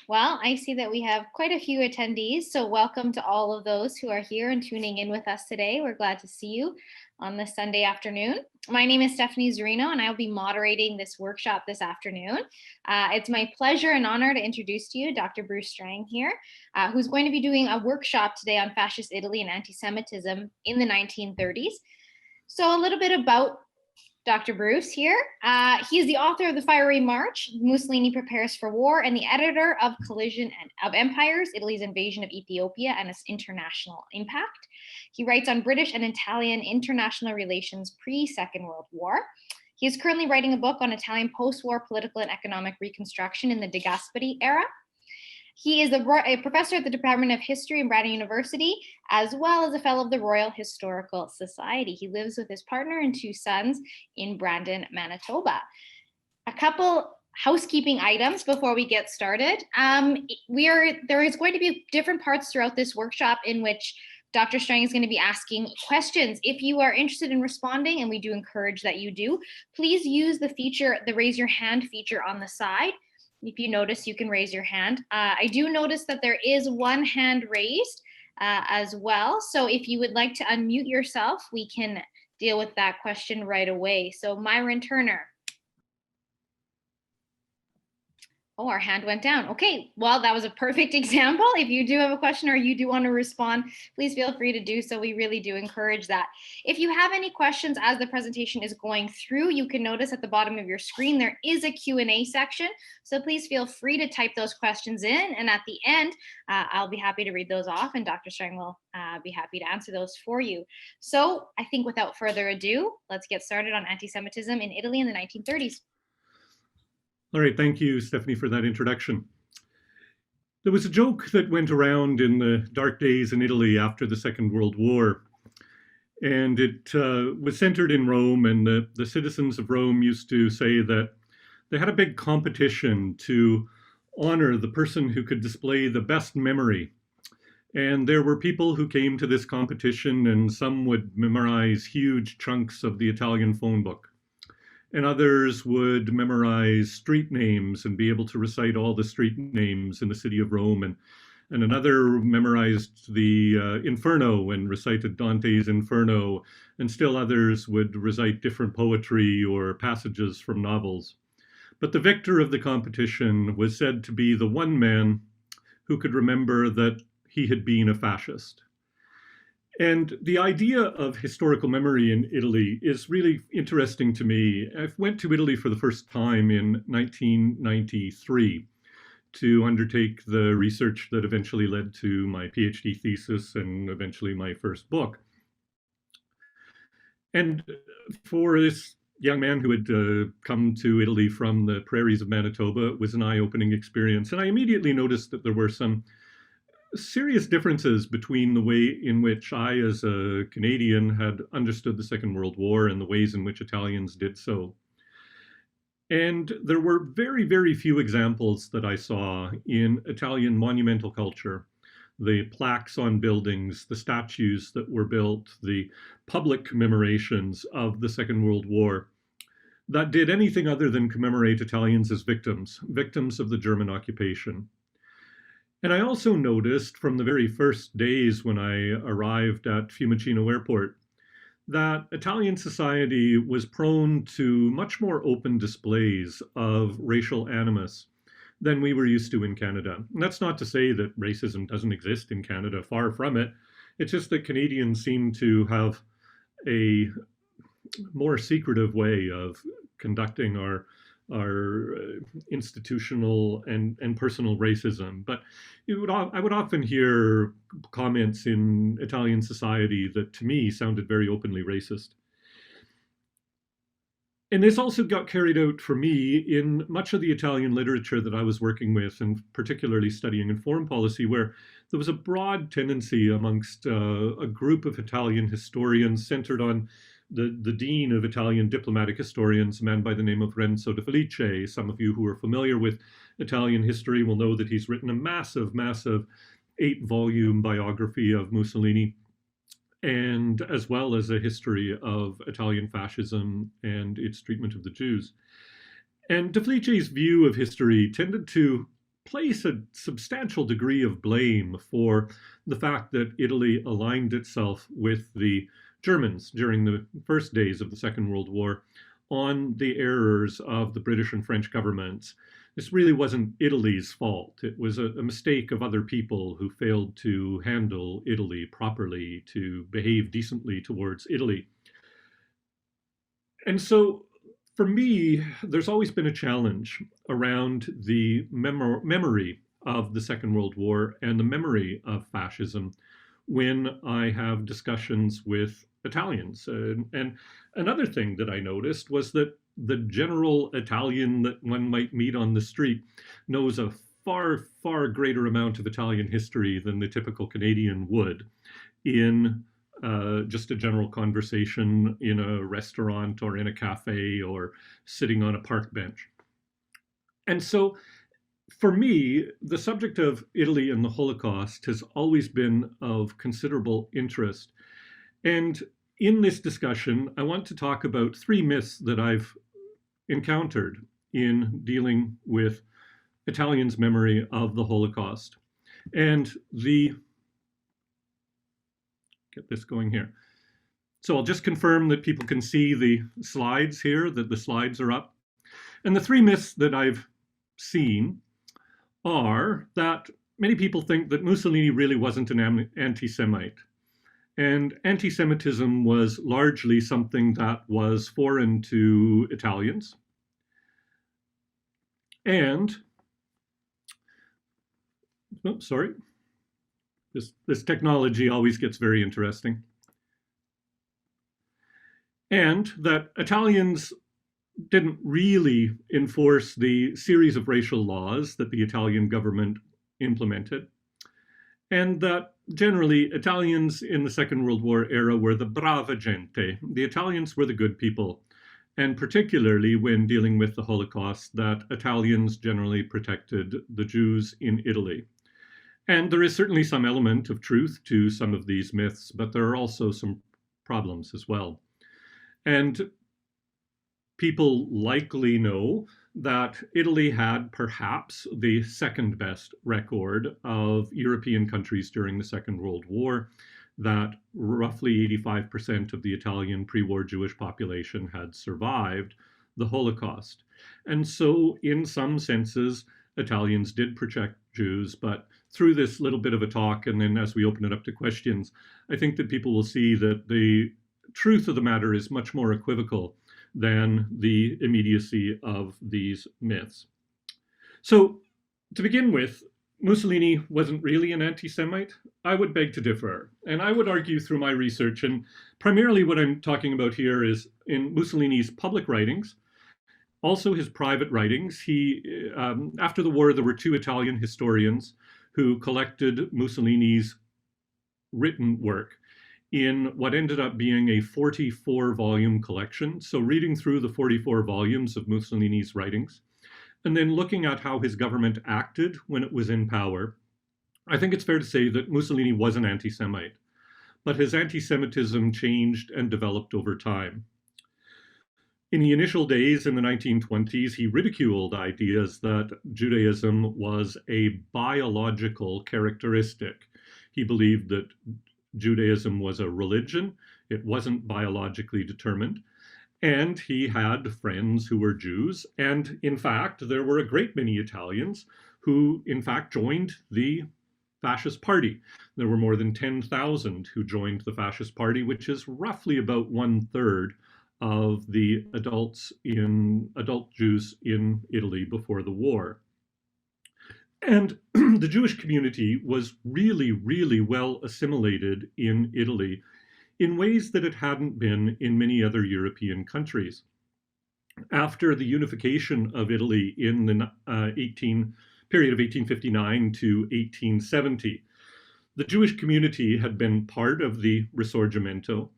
Well, I see that we have quite a few attendees, so welcome to all of those who are here and tuning in with us today. We're glad to see you on this Sunday afternoon. My name is Stephanie Zerino, and I'll be moderating this workshop this afternoon. It's my pleasure and honor to introduce to you Dr. Bruce Strang here, who's going to be doing a workshop today on fascist Italy and anti-Semitism in the 1930s. So a little bit about Dr. Bruce here. He is the author of The Fiery March, Mussolini Prepares for War, and the editor of Collision of Empires, Italy's Invasion of Ethiopia and its International Impact. He writes on British and Italian international relations pre-Second World War. He is currently writing a book on Italian post-war political and economic reconstruction in the De Gasperi era. He is a professor at the Department of History in Brandon University, as well as a fellow of the Royal Historical Society. He lives with his partner and two sons in Brandon, Manitoba. A couple housekeeping items before we get started. There is going to be different parts throughout this workshop in which Dr. Strang is going to be asking questions. If you are interested in responding, and we do encourage that you do, please use the raise your hand feature on the side. If you notice, you can raise your hand. I do notice that there is one hand raised as well. So if you would like to unmute yourself, we can deal with that question right away. So Myron Turner. Oh, our hand went down. Okay, well, that was a perfect example. If you do have a question or you do want to respond, please feel free to do so. We really do encourage that. If you have any questions as the presentation is going through, you can notice at the bottom of your screen, there is a Q&A section. So please feel free to type those questions in. And at the end, I'll be happy to read those off and Dr. Strang will be happy to answer those for you. So I think without further ado, let's get started on anti-Semitism in Italy in the 1930s. All right, thank you, Stephanie, for that introduction. There was a joke that went around in the dark days in Italy after the Second World War, and it was centered in Rome, and the citizens of Rome used to say that they had a big competition to honor the person who could display the best memory. And there were people who came to this competition, and some would memorize huge chunks of the Italian phone book. And others would memorize street names and be able to recite all the street names in the city of Rome. And another memorized the Inferno and recited Dante's Inferno. And still others would recite different poetry or passages from novels. But the victor of the competition was said to be the one man who could remember that he had been a fascist. And the idea of historical memory in Italy is really interesting to me. I went to Italy for the first time in 1993 to undertake the research that eventually led to my PhD thesis and eventually my first book. And for this young man who had come to Italy from the prairies of Manitoba, it was an eye-opening experience. And I immediately noticed that there were some serious differences between the way in which I, as a Canadian, had understood the Second World War and the ways in which Italians did so. And there were very, very few examples that I saw in Italian monumental culture. The plaques on buildings, the statues that were built, the public commemorations of the Second World War that did anything other than commemorate Italians as victims of the German occupation. And I also noticed from the very first days when I arrived at Fiumicino Airport that Italian society was prone to much more open displays of racial animus than we were used to in Canada. And that's not to say that racism doesn't exist in Canada, far from it. It's just that Canadians seem to have a more secretive way of conducting our institutional and personal racism. But I would often hear comments in Italian society that to me sounded very openly racist. And this also got carried out for me in much of the Italian literature that I was working with, and particularly studying in foreign policy, where there was a broad tendency amongst a group of Italian historians centered on the dean of Italian diplomatic historians, a man by the name of Renzo de Felice. Some of you who are familiar with Italian history will know that he's written a massive 8-volume biography of Mussolini, and as well as a history of Italian fascism and its treatment of the Jews. And de Felice's view of history tended to place a substantial degree of blame for the fact that Italy aligned itself with the Germans during the first days of the Second World War on the errors of the British and French governments. This really wasn't Italy's fault. It was a mistake of other people who failed to handle Italy properly, to behave decently towards Italy. And so for me, there's always been a challenge around the memory of the Second World War and the memory of fascism when I have discussions with Italians. And another thing that I noticed was that the general Italian that one might meet on the street knows a far, far greater amount of Italian history than the typical Canadian would in just a general conversation in a restaurant or in a cafe or sitting on a park bench. And so for me, the subject of Italy and the Holocaust has always been of considerable interest. And in this discussion, I want to talk about three myths that I've encountered in dealing with Italians' memory of the Holocaust. And get this going here. So I'll just confirm that people can see the slides here, that the slides are up. And the three myths that I've seen are that many people think that Mussolini really wasn't an anti-Semite. And anti-Semitism was largely something that was foreign to Italians. And, oops, sorry, this technology always gets very interesting. And that Italians didn't really enforce the series of racial laws that the Italian government implemented. And that generally Italians in the Second World War era were the brava gente. The Italians were the good people. And particularly when dealing with the Holocaust, that Italians generally protected the Jews in Italy. And there is certainly some element of truth to some of these myths, but there are also some problems as well. And people likely know that Italy had perhaps the second best record of European countries during the Second World War, that roughly 85% of the Italian pre-war Jewish population had survived the Holocaust. And so in some senses, Italians did protect Jews, but through this little bit of a talk, and then as we open it up to questions, I think that people will see that the truth of the matter is much more equivocal than the immediacy of these myths. So to begin with, Mussolini wasn't really an anti-Semite. I would beg to differ. And I would argue through my research, and primarily what I'm talking about here is in Mussolini's public writings, also his private writings. After the war, there were two Italian historians who collected Mussolini's written work in what ended up being a 44-volume collection. So reading through the 44 volumes of Mussolini's writings, and then looking at how his government acted when it was in power, I think it's fair to say that Mussolini was an anti-Semite, but his anti-Semitism changed and developed over time. In the initial days in the 1920s, he ridiculed ideas that Judaism was a biological characteristic. He believed that Judaism was a religion, it wasn't biologically determined. And he had friends who were Jews. And in fact, there were a great many Italians who, in fact, joined the Fascist Party. There were more than 10,000 who joined the Fascist Party, which is roughly about 1/3 of the adult Jews in Italy before the war. And the Jewish community was really, really well assimilated in Italy in ways that it hadn't been in many other European countries. After the unification of Italy in the period of 1859 to 1870, the Jewish community had been part of the Risorgimento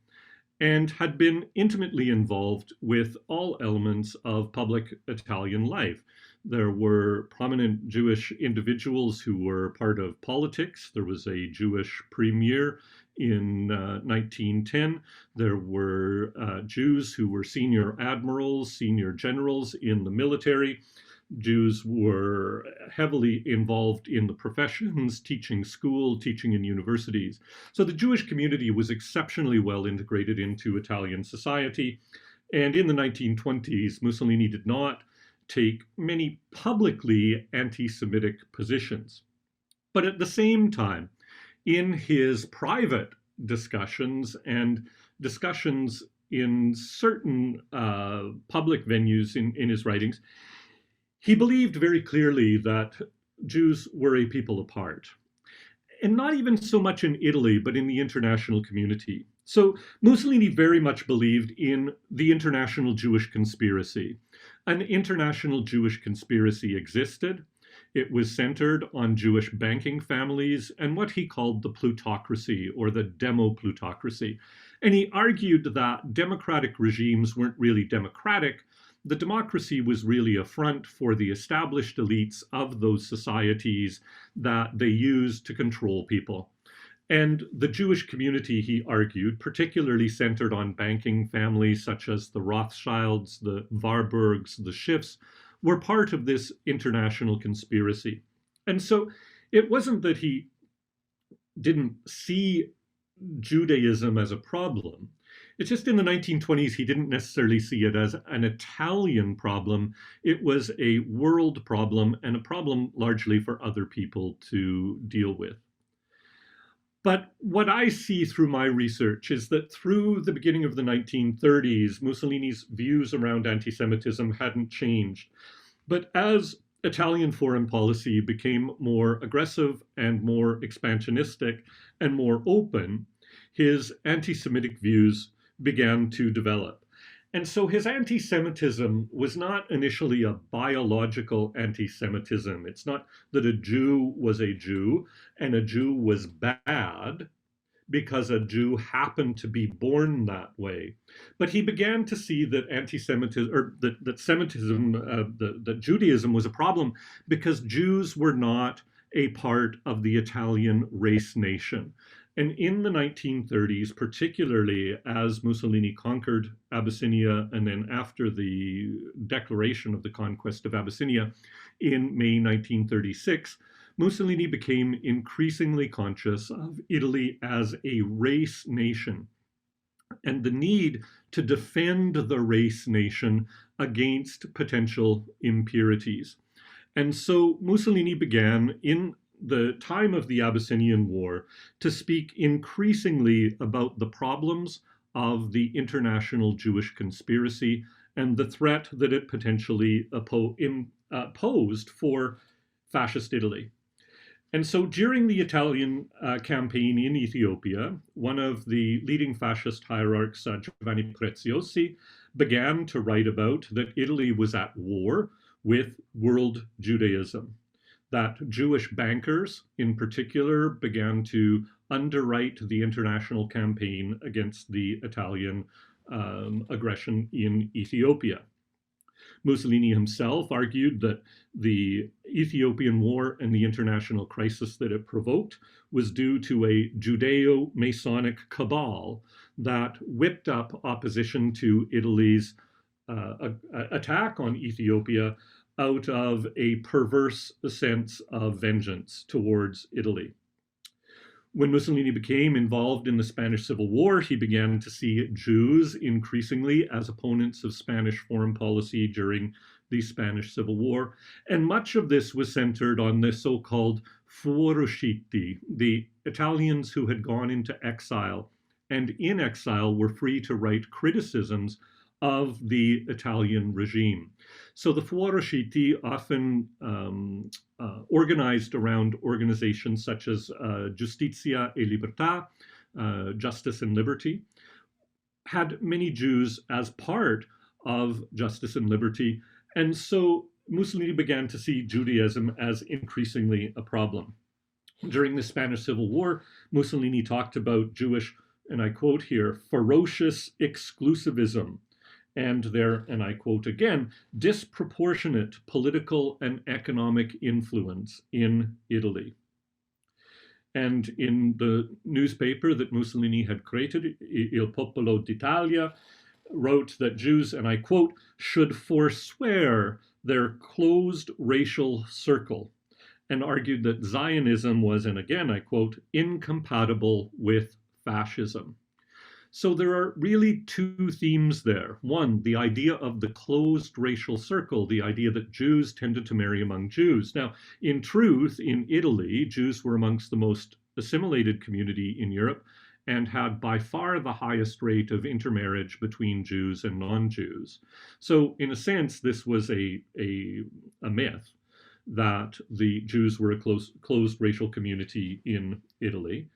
and had been intimately involved with all elements of public Italian life. There were prominent Jewish individuals who were part of politics. There was a Jewish premier in 1910. There were Jews who were senior admirals, senior generals in the military. Jews were heavily involved in the professions, teaching school, teaching in universities. So the Jewish community was exceptionally well integrated into Italian society. And in the 1920s, Mussolini did not take many publicly anti-Semitic positions. But at the same time, in his private discussions and discussions in certain public venues in his writings, he believed very clearly that Jews were a people apart. And not even so much in Italy, but in the international community. So Mussolini very much believed in the international Jewish conspiracy. An international Jewish conspiracy existed. It was centered on Jewish banking families and what he called the plutocracy or the demo-plutocracy. And he argued that democratic regimes weren't really democratic. The democracy was really a front for the established elites of those societies that they used to control people. And the Jewish community, he argued, particularly centered on banking families such as the Rothschilds, the Warburgs, the Schiffs, were part of this international conspiracy. And so it wasn't that he didn't see Judaism as a problem. It's just in the 1920s, he didn't necessarily see it as an Italian problem. It was a world problem and a problem largely for other people to deal with. But what I see through my research is that through the beginning of the 1930s, Mussolini's views around anti-Semitism hadn't changed. But as Italian foreign policy became more aggressive and more expansionistic and more open, his anti-Semitic views began to develop. And so his anti-Semitism was not initially a biological anti-Semitism. It's not that a Jew was a Jew and a Jew was bad because a Jew happened to be born that way. But he began to see that anti-Semitism, or that Semitism, that Judaism was a problem because Jews were not a part of the Italian race nation. And in the 1930s, particularly as Mussolini conquered Abyssinia, and then after the declaration of the conquest of Abyssinia in May 1936, Mussolini became increasingly conscious of Italy as a race nation and the need to defend the race nation against potential impurities. And so Mussolini began, in the time of the Abyssinian War, to speak increasingly about the problems of the international Jewish conspiracy and the threat that it potentially posed for fascist Italy. And so during the Italian campaign in Ethiopia, one of the leading fascist hierarchs, Giovanni Preziosi, began to write about that Italy was at war with world Judaism, that Jewish bankers in particular began to underwrite the international campaign against the Italian aggression in Ethiopia. Mussolini himself argued that the Ethiopian War and the international crisis that it provoked was due to a Judeo-Masonic cabal that whipped up opposition to Italy's attack on Ethiopia out of a perverse sense of vengeance towards Italy. When Mussolini became involved in the Spanish Civil War, he began to see Jews increasingly as opponents of Spanish foreign policy during the Spanish Civil War. And much of this was centered on the so-called fuoriusciti, the Italians who had gone into exile and in exile were free to write criticisms of the Italian regime. So the fuoriusciti, often organized around organizations such as Giustizia e Libertà, Justice and Liberty, had many Jews as part of Justice and Liberty. And so Mussolini began to see Judaism as increasingly a problem. During the Spanish Civil War, Mussolini talked about Jewish, and I quote here, ferocious exclusivism, and their, and I quote again, disproportionate political and economic influence in Italy. And in the newspaper that Mussolini had created, Il Popolo d'Italia, wrote that Jews, and I quote, should forswear their closed racial circle and argued that Zionism was, and again I quote, incompatible with fascism. So there are really two themes there. One, the idea of the closed racial circle, the idea that Jews tended to marry among Jews. Now, in truth, in Italy, Jews were amongst the most assimilated community in Europe and had by far the highest rate of intermarriage between Jews and non-Jews. So in a sense, this was a myth that the Jews were a closed racial community in Italy.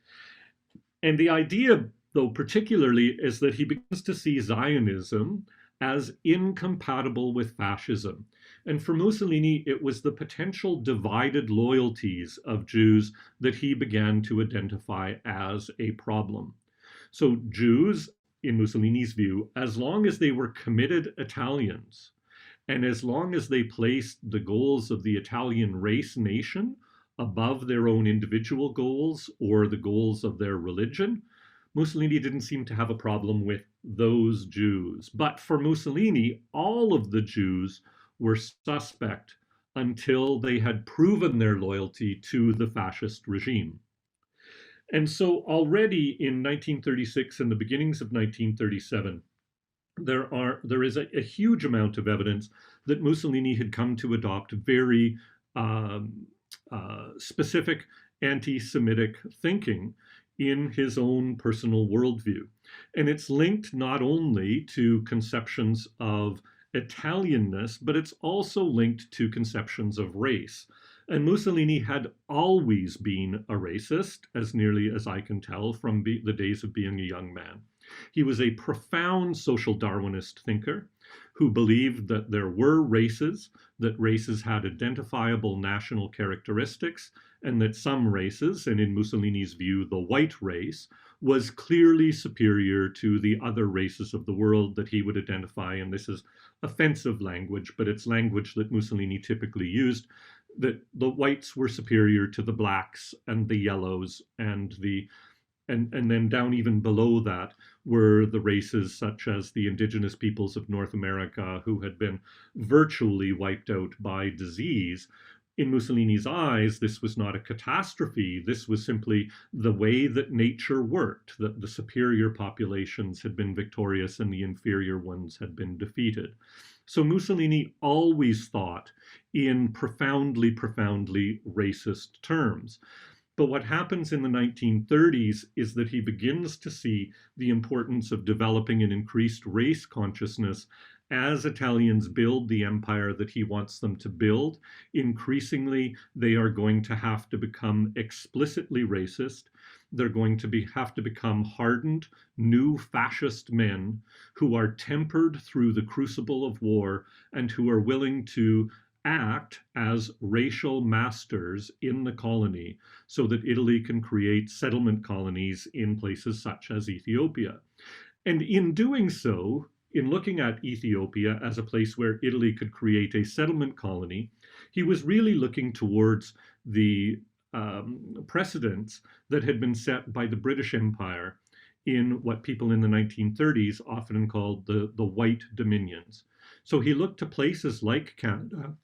And the idea, though, particularly, is that he begins to see Zionism as incompatible with fascism. And for Mussolini, it was the potential divided loyalties of Jews that he began to identify as a problem. So, Jews, in Mussolini's view, as long as they were committed Italians, and as long as they placed the goals of the Italian race nation above their own individual goals or the goals of their religion, Mussolini didn't seem to have a problem with those Jews. But for Mussolini, all of the Jews were suspect until they had proven their loyalty to the fascist regime. And so already in 1936 and the beginnings of 1937, there is a huge amount of evidence that Mussolini had come to adopt very specific anti-Semitic thinking in his own personal worldview. And it's linked not only to conceptions of Italianness, but it's also linked to conceptions of race. And Mussolini had always been a racist, as nearly as I can tell from the days of being a young man. He was a profound social Darwinist thinker who believed that there were races, that races had identifiable national characteristics, and that some races, and in Mussolini's view, the white race, was clearly superior to the other races of the world that he would identify, and this is offensive language, but it's language that Mussolini typically used, that the whites were superior to the blacks and the yellows and then down even below that were the races such as the indigenous peoples of North America who had been virtually wiped out by disease. In Mussolini's eyes, this was not a catastrophe. This was simply the way that nature worked, that the superior populations had been victorious and the inferior ones had been defeated. So Mussolini always thought in profoundly, profoundly racist terms. But what happens in the 1930s is that he begins to see the importance of developing an increased race consciousness as Italians build the empire that he wants them to build. Increasingly, they are going to have to become explicitly racist. They're going to have to become hardened, new fascist men who are tempered through the crucible of war and who are willing to act as racial masters in the colony so that Italy can create settlement colonies in places such as Ethiopia. And in doing so, in looking at Ethiopia as a place where Italy could create a settlement colony, he was really looking towards the precedents that had been set by the British Empire in what people in the 1930s often called the White Dominions. So he looked to places like Canada,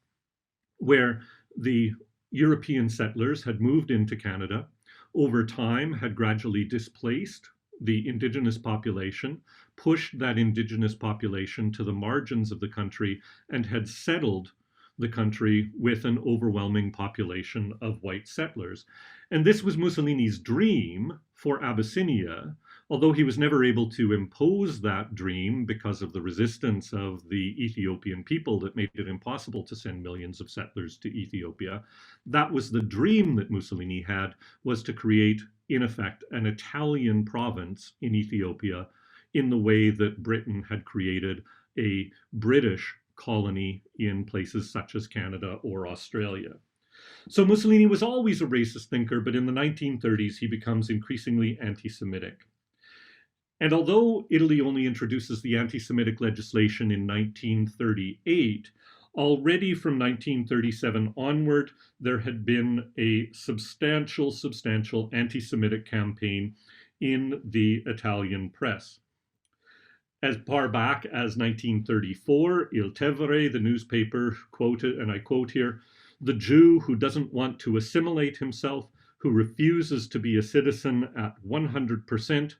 where the European settlers had moved into Canada, over time had gradually displaced the indigenous population, pushed that indigenous population to the margins of the country, and had settled the country with an overwhelming population of white settlers. And this was Mussolini's dream for Abyssinia, although he was never able to impose that dream because of the resistance of the Ethiopian people that made it impossible to send millions of settlers to Ethiopia. That was the dream that Mussolini had, was to create, in effect, an Italian province in Ethiopia in the way that Britain had created a British colony in places such as Canada or Australia. So Mussolini was always a racist thinker, but in the 1930s he becomes increasingly anti-Semitic. And although Italy only introduces the anti-Semitic legislation in 1938, already from 1937 onward, there had been a substantial anti-Semitic campaign in the Italian press. As far back as 1934, Il Tevere, the newspaper, quoted, and I quote here, "The Jew who doesn't want to assimilate himself, who refuses to be a citizen at 100%,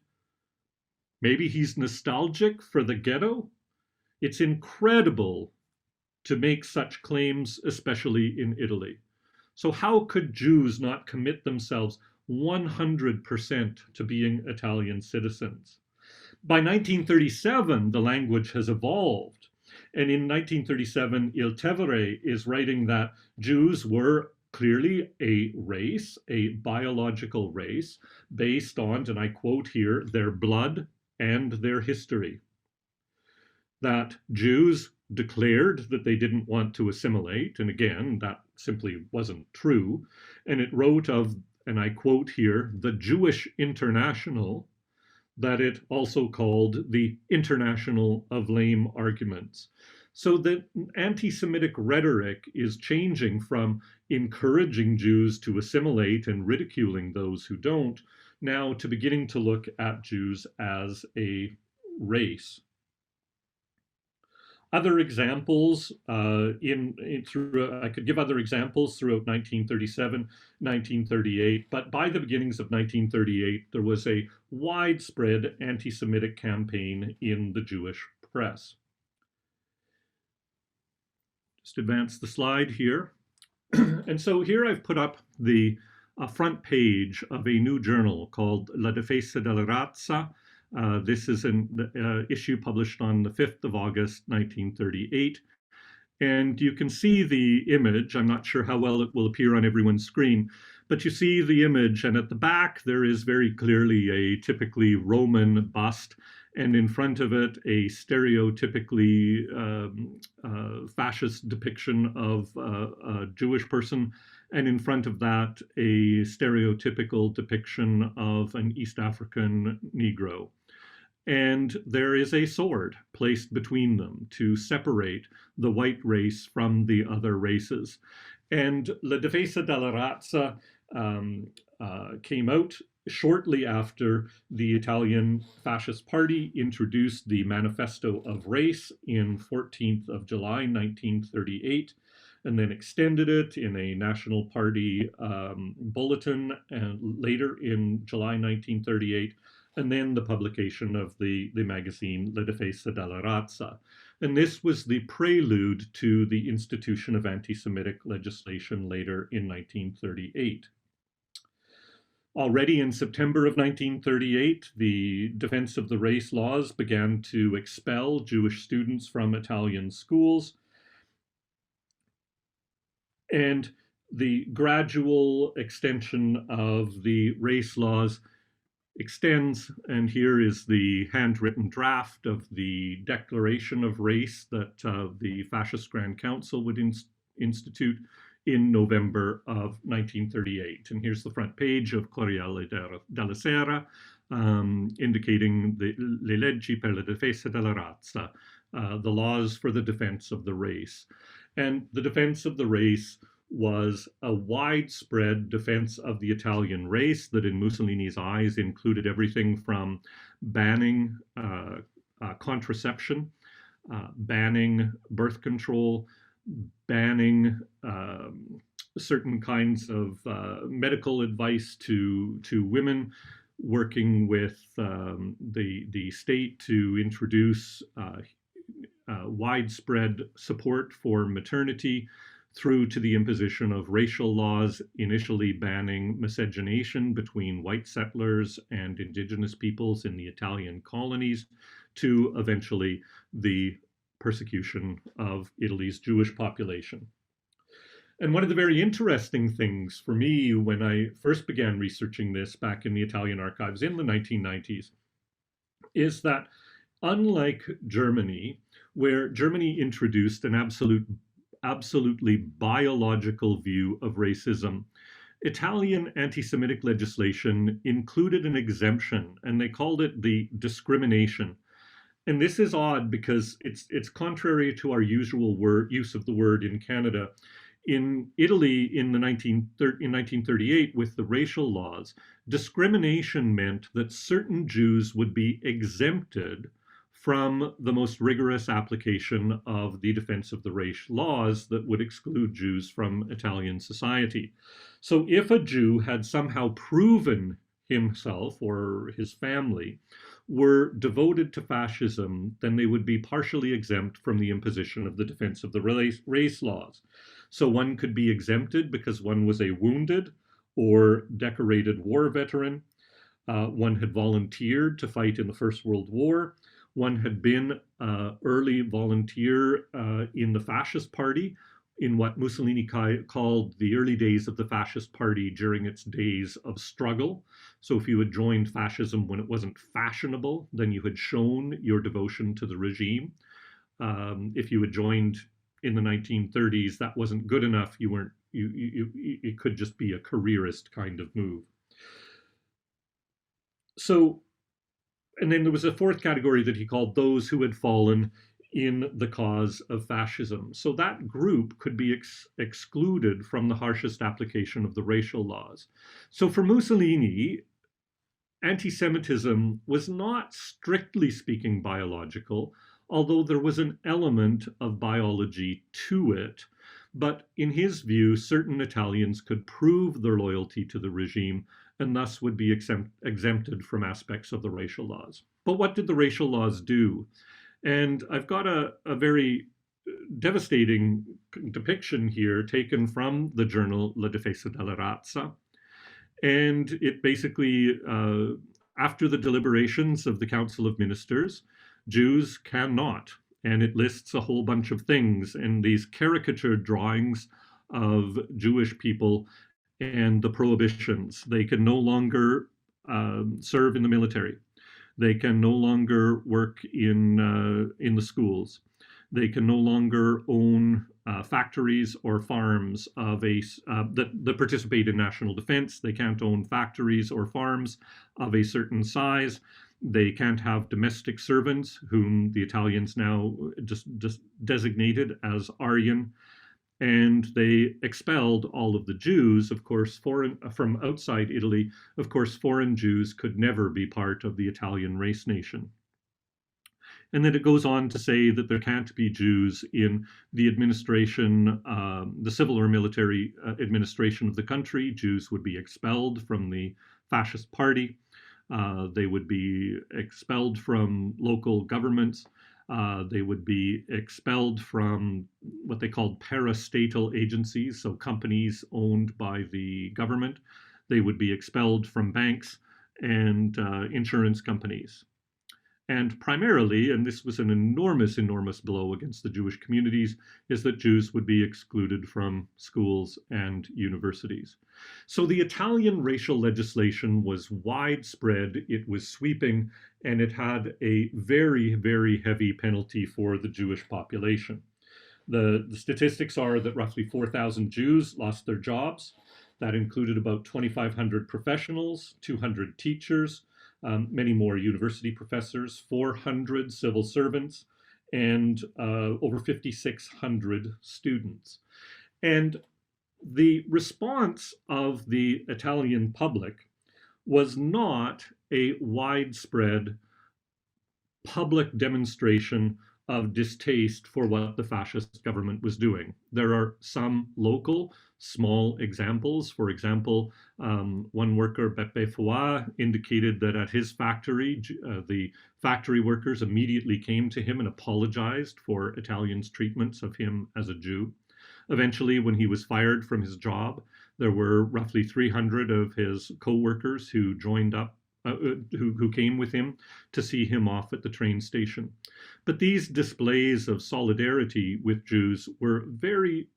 maybe he's nostalgic for the ghetto? It's incredible to make such claims, especially in Italy. So, how could Jews not commit themselves 100% to being Italian citizens?" By 1937, the language has evolved. And in 1937, Il Tevere is writing that Jews were clearly a race, a biological race, based on, and I quote here, their blood and their history. That Jews declared that they didn't want to assimilate, and again, that simply wasn't true. And it wrote of, and I quote here, the Jewish International, that it also called the International of Lame Arguments. So the anti-Semitic rhetoric is changing from encouraging Jews to assimilate and ridiculing those who don't, now to beginning to look at Jews as a race. Other examples I could give other examples throughout 1937, 1938, but by the beginnings of 1938, there was a widespread anti-Semitic campaign in the Jewish press. Just advance the slide here. And so here I've put up the front page of a new journal called La Difesa della Razza. This is an issue published on the 5th of August, 1938. And you can see the image. I'm not sure how well it will appear on everyone's screen, but you see the image, and at the back there is very clearly a typically Roman bust, and in front of it a stereotypically fascist depiction of a Jewish person, and in front of that a stereotypical depiction of an East African Negro. And there is a sword placed between them to separate the white race from the other races. And La Difesa della Razza came out shortly after the Italian Fascist Party introduced the Manifesto of Race in 14th of July, 1938, and then extended it in a National Party bulletin and later in July 1938, and then the publication of the magazine La Difesa della Razza. And this was the prelude to the institution of anti-Semitic legislation later in 1938. Already in September of 1938, the Defense of the Race laws began to expel Jewish students from Italian schools. And the gradual extension of the race laws extends, and here is the handwritten draft of the Declaration of Race that the Fascist Grand Council would institute in November of 1938. And here's the front page of Corriere della Sera, indicating the Le leggi per la difesa della razza, the laws for the defense of the race. And the defense of the race was a widespread defense of the Italian race that in Mussolini's eyes included everything from banning contraception, banning birth control, banning certain kinds of medical advice to women, working with the state to introduce widespread support for maternity, through to the imposition of racial laws, initially banning miscegenation between white settlers and indigenous peoples in the Italian colonies, to eventually the persecution of Italy's Jewish population. And one of the very interesting things for me when I first began researching this back in the Italian archives in the 1990s is that unlike Germany, where Germany introduced an absolutely biological view of racism, Italian anti-Semitic legislation included an exemption, and they called it the discrimination. And this is odd because it's contrary to our usual use of the word in Canada. In Italy in 1938, with the racial laws, discrimination meant that certain Jews would be exempted from the most rigorous application of the Defense of the Reich laws that would exclude Jews from Italian society. So if a Jew had somehow proven himself or his family were devoted to fascism, then they would be partially exempt from the imposition of the Defense of the Race laws. So one could be exempted because one was a wounded or decorated war veteran. One had volunteered to fight in the First World War. One had been early volunteer in the Fascist Party in what Mussolini called the early days of the Fascist Party during its days of struggle. So if you had joined fascism when it wasn't fashionable, then you had shown your devotion to the regime. If you had joined in the 1930s, that wasn't good enough. You weren't. It could just be a careerist kind of move. So, and then there was a fourth category that he called those who had fallen in the cause of fascism. So that group could be excluded from the harshest application of the racial laws. So for Mussolini, anti-Semitism was not strictly speaking biological, although there was an element of biology to it. But in his view, certain Italians could prove their loyalty to the regime and thus would be exempted from aspects of the racial laws. But what did the racial laws do? And I've got a very devastating depiction here taken from the journal La Difesa della Razza. And it basically, after the deliberations of the Council of Ministers, Jews cannot. And it lists a whole bunch of things and these caricatured drawings of Jewish people and the prohibitions. They can no longer serve in the military. They can no longer work in the schools. They can no longer own factories or farms of that participate in national defense. They can't own factories or farms of a certain size. They can't have domestic servants, whom the Italians now just designated as Aryan. And they expelled all of the Jews, of course, from outside Italy. Of course, foreign Jews could never be part of the Italian race nation. And then it goes on to say that there can't be Jews in the administration, the civil or military administration of the country. Jews would be expelled from the fascist party. They would be expelled from local governments. They would be expelled from what they called parastatal agencies, so companies owned by the government. They would be expelled from banks and insurance companies. And primarily, and this was an enormous, enormous blow against the Jewish communities, is that Jews would be excluded from schools and universities. So the Italian racial legislation was widespread, it was sweeping, and it had a very, very heavy penalty for the Jewish population. The statistics are that roughly 4,000 Jews lost their jobs. That included about 2,500 professionals, 200 teachers, many more university professors, 400 civil servants, and over 5,600 students. And the response of the Italian public was not a widespread public demonstration of distaste for what the fascist government was doing. There are some local small examples. For example, one worker, Beppe Foix, indicated that at his factory, the factory workers immediately came to him and apologized for Italians' treatments of him as a Jew. Eventually, when he was fired from his job, there were roughly 300 of his co-workers who joined up, who came with him to see him off at the train station. But these displays of solidarity with Jews were very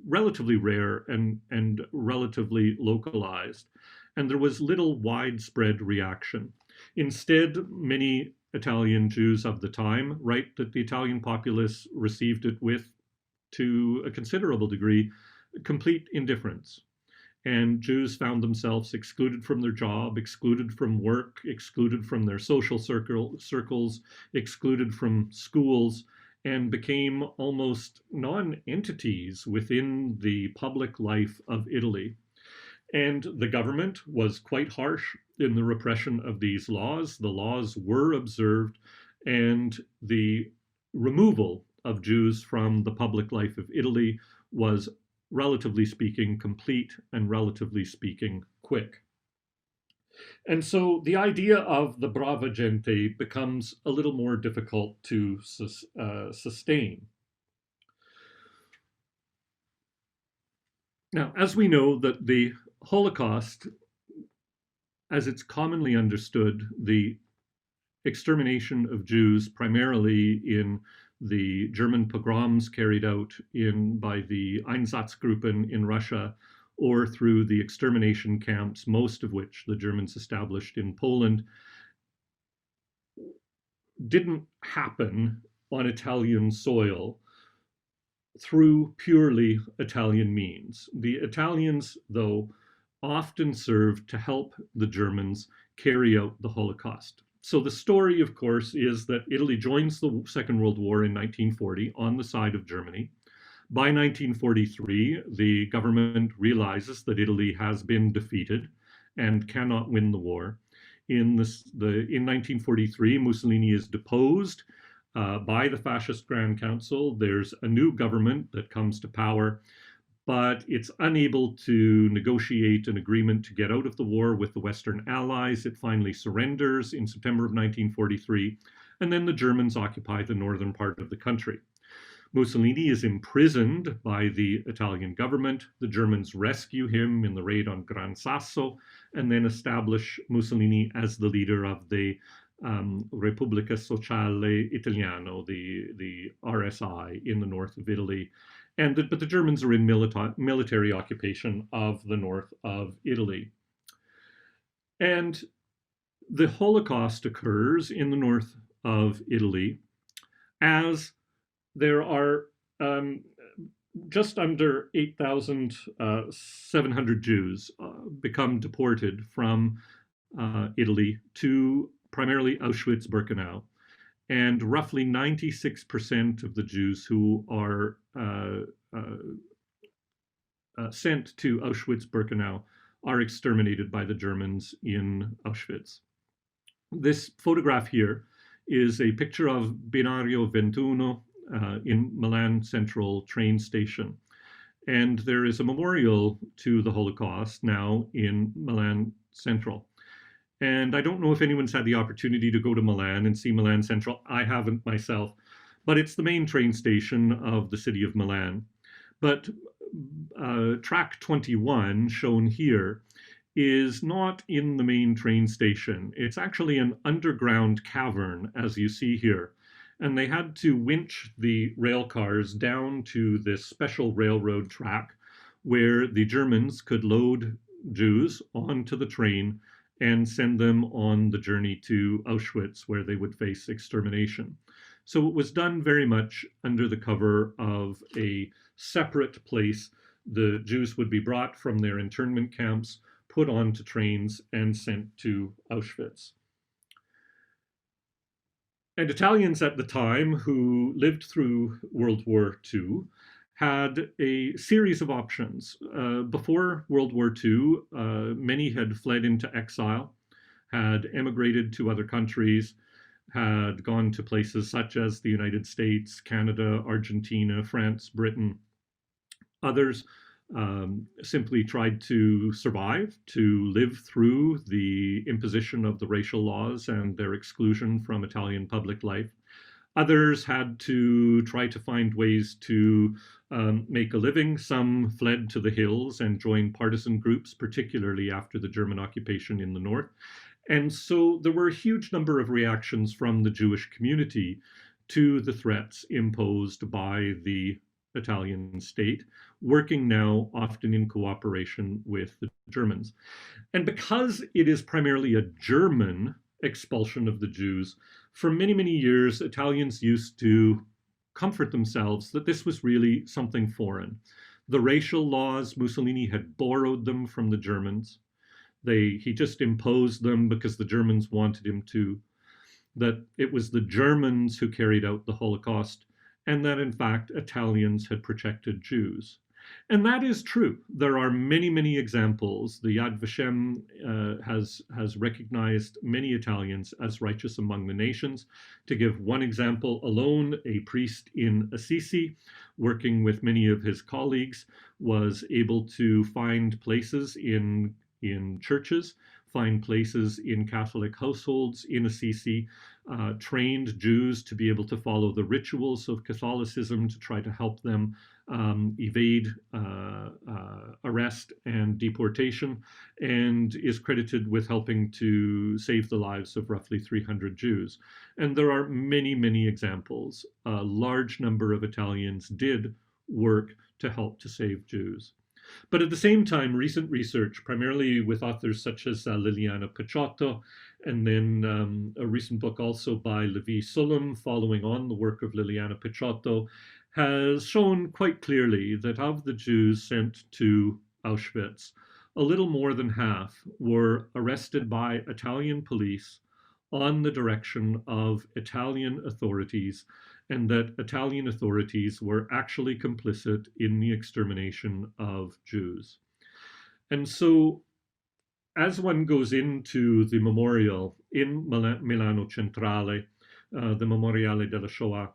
relatively rare and relatively localized, and there was little widespread reaction. Instead, many Italian Jews of the time write that the Italian populace received it with, to a considerable degree, complete indifference. And Jews found themselves excluded from their job, excluded from work, excluded from their social circles, excluded from schools, and became almost non-entities within the public life of Italy. And the government was quite harsh in the repression of these laws. The laws were observed, and the removal of Jews from the public life of Italy was, relatively speaking, complete and, relatively speaking, quick. And so the idea of the brava gente becomes a little more difficult to sustain. Now, as we know that the Holocaust, as it's commonly understood, the extermination of Jews primarily in the German pogroms carried out by the Einsatzgruppen in Russia, or through the extermination camps, most of which the Germans established in Poland, didn't happen on Italian soil through purely Italian means. The Italians, though, often served to help the Germans carry out the Holocaust. So the story, of course, is that Italy joins the Second World War in 1940 on the side of Germany. By 1943, the government realizes that Italy has been defeated and cannot win the war. In 1943, Mussolini is deposed by the Fascist Grand Council. There's a new government that comes to power, but it's unable to negotiate an agreement to get out of the war with the Western Allies. It finally surrenders in September of 1943, and then the Germans occupy the northern part of the country. Mussolini is imprisoned by the Italian government. The Germans rescue him in the raid on Gran Sasso, and then establish Mussolini as the leader of the Repubblica Sociale Italiano, the RSI, in the north of Italy. But the Germans are in military occupation of the north of Italy. And the Holocaust occurs in the north of Italy as there are just under 8,700 Jews become deported from Italy to primarily Auschwitz-Birkenau. And roughly 96% of the Jews who are sent to Auschwitz-Birkenau are exterminated by the Germans in Auschwitz. This photograph here is a picture of Binario 21 in Milan Central train station. And there is a memorial to the Holocaust now in Milan Central. And I don't know if anyone's had the opportunity to go to Milan and see Milan Central. I haven't myself, but it's the main train station of the city of Milan. But track 21, shown here, is not in the main train station. It's actually an underground cavern, as you see here. And they had to winch the rail cars down to this special railroad track where the Germans could load Jews onto the train and send them on the journey to Auschwitz, where they would face extermination. So it was done very much under the cover of a separate place. The Jews would be brought from their internment camps, put onto trains, and sent to Auschwitz. And Italians at the time who lived through World War II had a series of options. Before World War II, many had fled into exile, had emigrated to other countries, had gone to places such as the United States, Canada, Argentina, France, Britain. Others simply tried to survive, to live through the imposition of the racial laws and their exclusion from Italian public life. Others had to try to find ways to make a living. Some fled to the hills and joined partisan groups, particularly after the German occupation in the north. And so there were a huge number of reactions from the Jewish community to the threats imposed by the Italian state, working now often in cooperation with the Germans. And because it is primarily a German expulsion of the Jews, for many, many years, Italians used to comfort themselves that this was really something foreign. The racial laws, Mussolini had borrowed them from the Germans. He just imposed them because the Germans wanted him to. That it was the Germans who carried out the Holocaust, and that in fact Italians had protected Jews. And that is true. There are many, many examples. The Yad Vashem has recognized many Italians as righteous among the nations. To give one example alone, a priest in Assisi, working with many of his colleagues, was able to find places in churches, find places in Catholic households in Assisi, trained Jews to be able to follow the rituals of Catholicism to try to help them evade arrest and deportation, and is credited with helping to save the lives of roughly 300 Jews. And there are many, many examples. A large number of Italians did work to help to save Jews. But at the same time, recent research, primarily with authors such as Liliana Picciotto, and then a recent book also by Levi Sulam, following on the work of Liliana Picciotto, has shown quite clearly that of the Jews sent to Auschwitz, a little more than half were arrested by Italian police on the direction of Italian authorities, and that Italian authorities were actually complicit in the extermination of Jews. And so, as one goes into the memorial in Milano Centrale, the Memoriale della Shoah,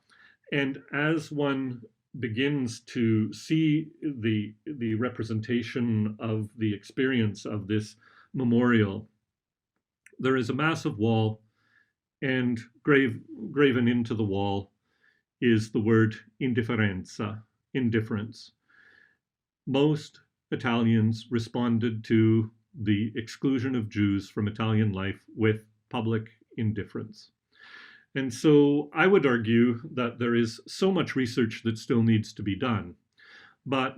and as one begins to see the representation of the experience of this memorial, there is a massive wall, and graven into the wall is the word indifferenza, indifference. Most Italians responded to the exclusion of Jews from Italian life with public indifference. And so I would argue that there is so much research that still needs to be done. But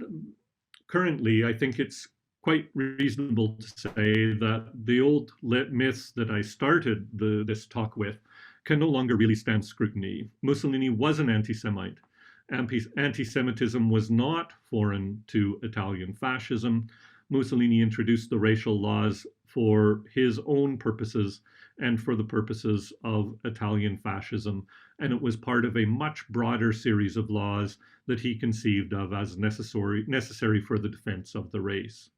currently, I think it's quite reasonable to say that the old myths that I started this talk with can no longer really stand scrutiny. Mussolini was an anti-Semite. Anti-Semitism was not foreign to Italian fascism. Mussolini introduced the racial laws for his own purposes and for the purposes of Italian fascism. And it was part of a much broader series of laws that he conceived of as necessary for the defense of the race.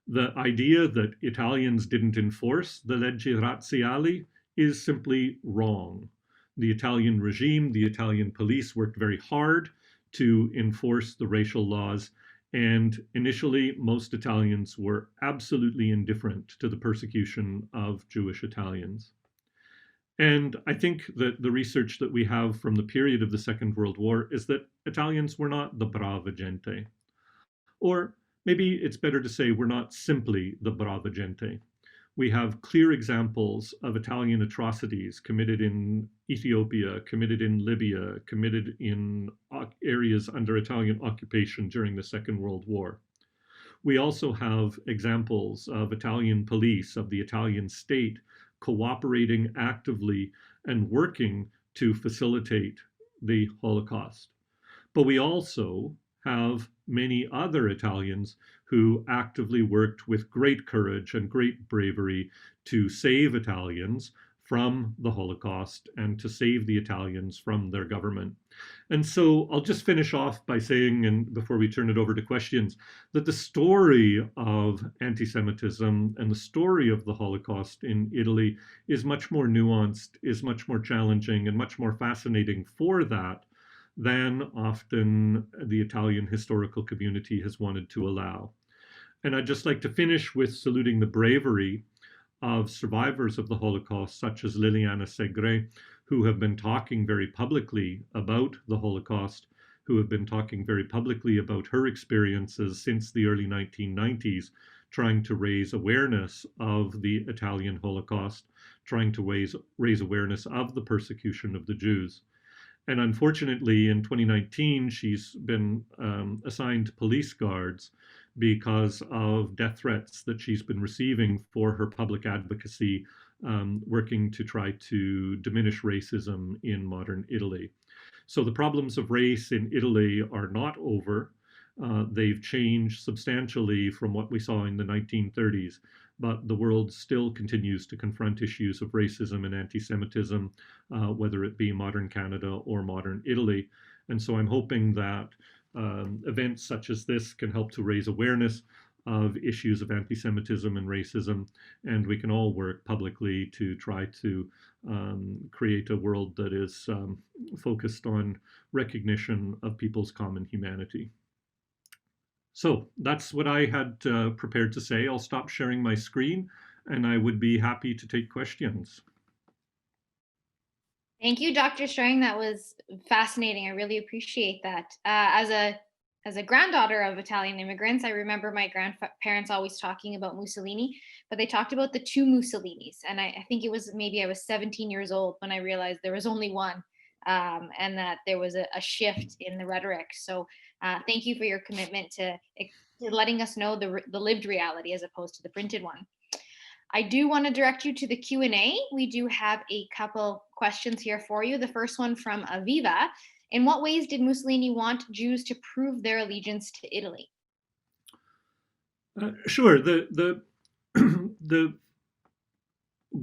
The idea that Italians didn't enforce the leggi razziali is simply wrong. The Italian regime, the Italian police worked very hard to enforce the racial laws, and initially most Italians were absolutely indifferent to the persecution of Jewish Italians. And I think that the research that we have from the period of the Second World War is that Italians were not the brava gente. Or maybe it's better to say we're not simply the brava gente. We have clear examples of Italian atrocities committed in Ethiopia, committed in Libya, committed in areas under Italian occupation during the Second World War. We also have examples of Italian police, of the Italian state, cooperating actively and working to facilitate the Holocaust. But we also have many other Italians who actively worked with great courage and great bravery to save Italians from the Holocaust and to save the Italians from their government. And so I'll just finish off by saying, and before we turn it over to questions, that the story of anti-Semitism and the story of the Holocaust in Italy is much more nuanced, is much more challenging, and much more fascinating for that than often the Italian historical community has wanted to allow. And I'd just like to finish with saluting the bravery of survivors of the Holocaust, such as Liliana Segre, who have been talking very publicly about the Holocaust, who have been talking very publicly about her experiences since the early 1990s, trying to raise awareness of the Italian Holocaust, trying to raise awareness of the persecution of the Jews. And unfortunately, in 2019, she's been assigned police guards because of death threats that she's been receiving for her public advocacy, working to try to diminish racism in modern Italy. So the problems of race in Italy are not over. They've changed substantially from what we saw in the 1930s, but the world still continues to confront issues of racism and anti-Semitism, whether it be modern Canada or modern Italy. And so I'm hoping that events such as this can help to raise awareness of issues of anti-Semitism and racism, and we can all work publicly to try to create a world that is focused on recognition of people's common humanity. So that's what I had prepared to say. I'll stop sharing my screen, and I would be happy to take questions. Thank you, Dr. Strang. That was fascinating. I really appreciate that. As a granddaughter of Italian immigrants, I remember my grandparents always talking about Mussolini, but they talked about the two Mussolinis, and I think it was maybe I was 17 years old when I realized there was only one, and that there was a shift in the rhetoric. So, thank you for your commitment to letting us know the lived reality as opposed to the printed one. I do want to direct you to the Q&A. We do have a couple questions here for you. The first one from Aviva. In what ways did Mussolini want Jews to prove their allegiance to Italy? Sure. The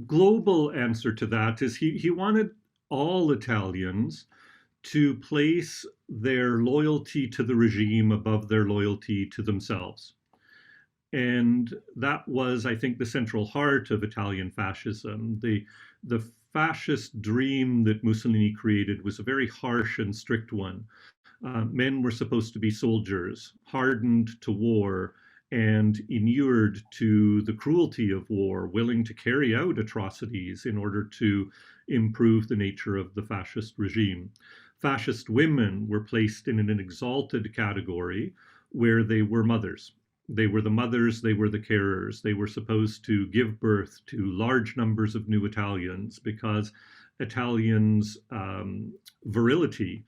global answer to that is he wanted all Italians to place their loyalty to the regime above their loyalty to themselves. And that was, I think, the central heart of Italian fascism. The fascist dream that Mussolini created was a very harsh and strict one. Men were supposed to be soldiers, hardened to war and inured to the cruelty of war, willing to carry out atrocities in order to improve the nature of the fascist regime. Fascist women were placed in an exalted category where they were mothers. They were the mothers, they were the carers. They were supposed to give birth to large numbers of new Italians because Italians' virility,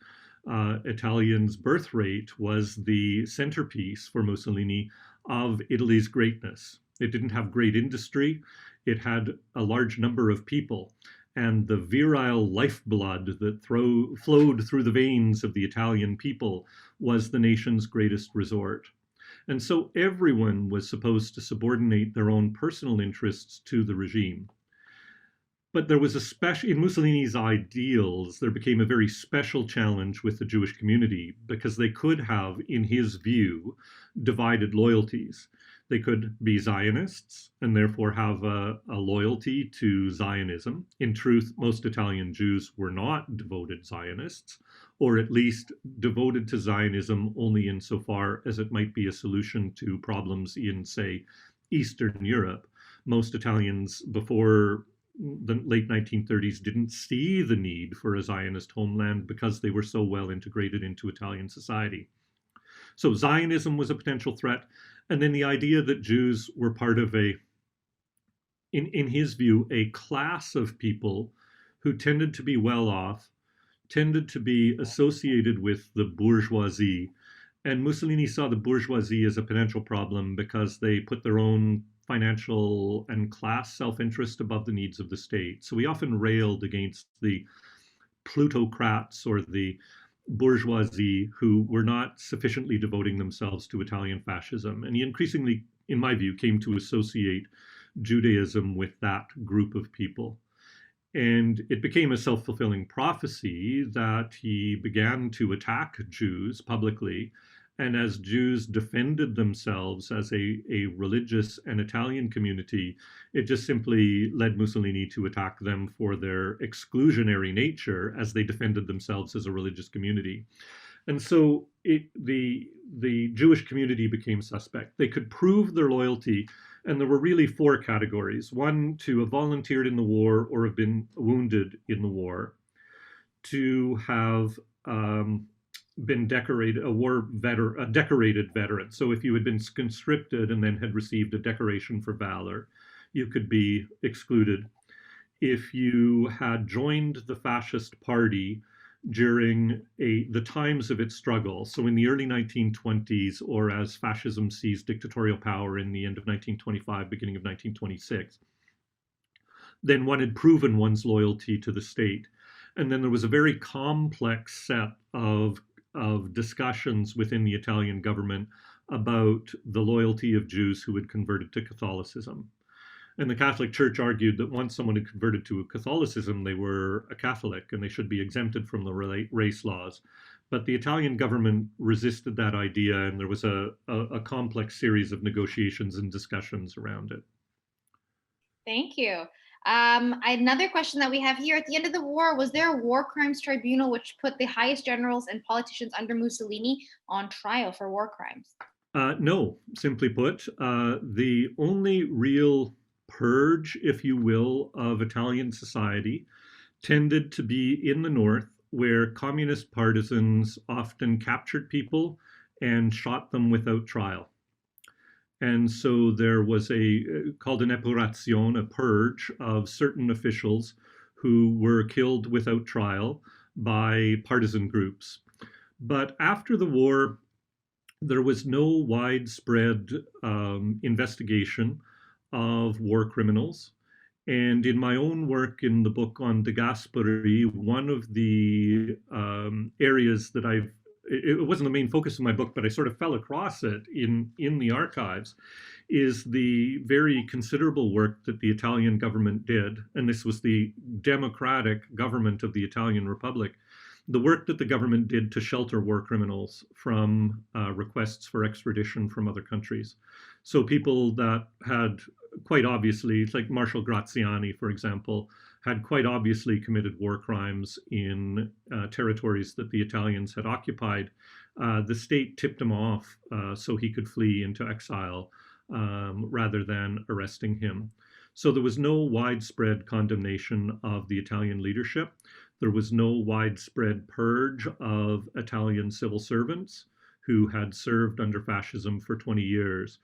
Italians' birth rate was the centerpiece for Mussolini of Italy's greatness. It didn't have great industry, it had a large number of people. And the virile lifeblood that flowed through the veins of the Italian people was the nation's greatest resort. And so everyone was supposed to subordinate their own personal interests to the regime. But there was in Mussolini's ideals, there became a very special challenge with the Jewish community because they could have, in his view, divided loyalties. They could be Zionists and therefore have a loyalty to Zionism. In truth, most Italian Jews were not devoted Zionists, or at least devoted to Zionism only insofar as it might be a solution to problems in, say, Eastern Europe. Most Italians before the late 1930s didn't see the need for a Zionist homeland because they were so well integrated into Italian society. So Zionism was a potential threat. And then the idea that Jews were part of in his view, a class of people who tended to be well off, tended to be associated with the bourgeoisie. And Mussolini saw the bourgeoisie as a potential problem because they put their own financial and class self-interest above the needs of the state. So he often railed against the plutocrats or the bourgeoisie who were not sufficiently devoting themselves to Italian fascism. And he increasingly, in my view, came to associate Judaism with that group of people. And it became a self-fulfilling prophecy that he began to attack Jews publicly. And as Jews defended themselves as a religious and Italian community, it just simply led Mussolini to attack them for their exclusionary nature as they defended themselves as a religious community. And so the Jewish community became suspect. They could prove their loyalty, and there were really four categories. One, to have volunteered in the war or have been wounded in the war, to have been decorated, a decorated veteran. So if you had been conscripted and then had received a decoration for valor, you could be excluded. If you had joined the fascist party during the times of its struggle, so in the early 1920s, or as fascism seized dictatorial power in the end of 1925, beginning of 1926, then one had proven one's loyalty to the state. And then there was a very complex set of discussions within the Italian government about the loyalty of Jews who had converted to Catholicism. And the Catholic Church argued that once someone had converted to Catholicism, they were a Catholic and they should be exempted from the race laws. But the Italian government resisted that idea, and there was a complex series of negotiations and discussions around it. Thank you. Another question that we have here: at the end of the war, was there a war crimes tribunal which put the highest generals and politicians under Mussolini on trial for war crimes? No, simply put, the only real purge, if you will, of Italian society tended to be in the north, where communist partisans often captured people and shot them without trial. And so there was called an epurazione, a purge of certain officials who were killed without trial by partisan groups. But after the war, there was no widespread investigation of war criminals. And in my own work in the book on De Gasperi, one of the areas that it wasn't the main focus of my book, but I sort of fell across it in the archives, is the very considerable work that the Italian government did. And this was the democratic government of the Italian Republic. The work that the government did to shelter war criminals from requests for extradition from other countries. So people that had quite obviously, like Marshal Graziani, for example, had quite obviously committed war crimes in territories that the Italians had occupied. The state tipped him off so he could flee into exile rather than arresting him. So there was no widespread condemnation of the Italian leadership. There was no widespread purge of Italian civil servants who had served under fascism for 20 years.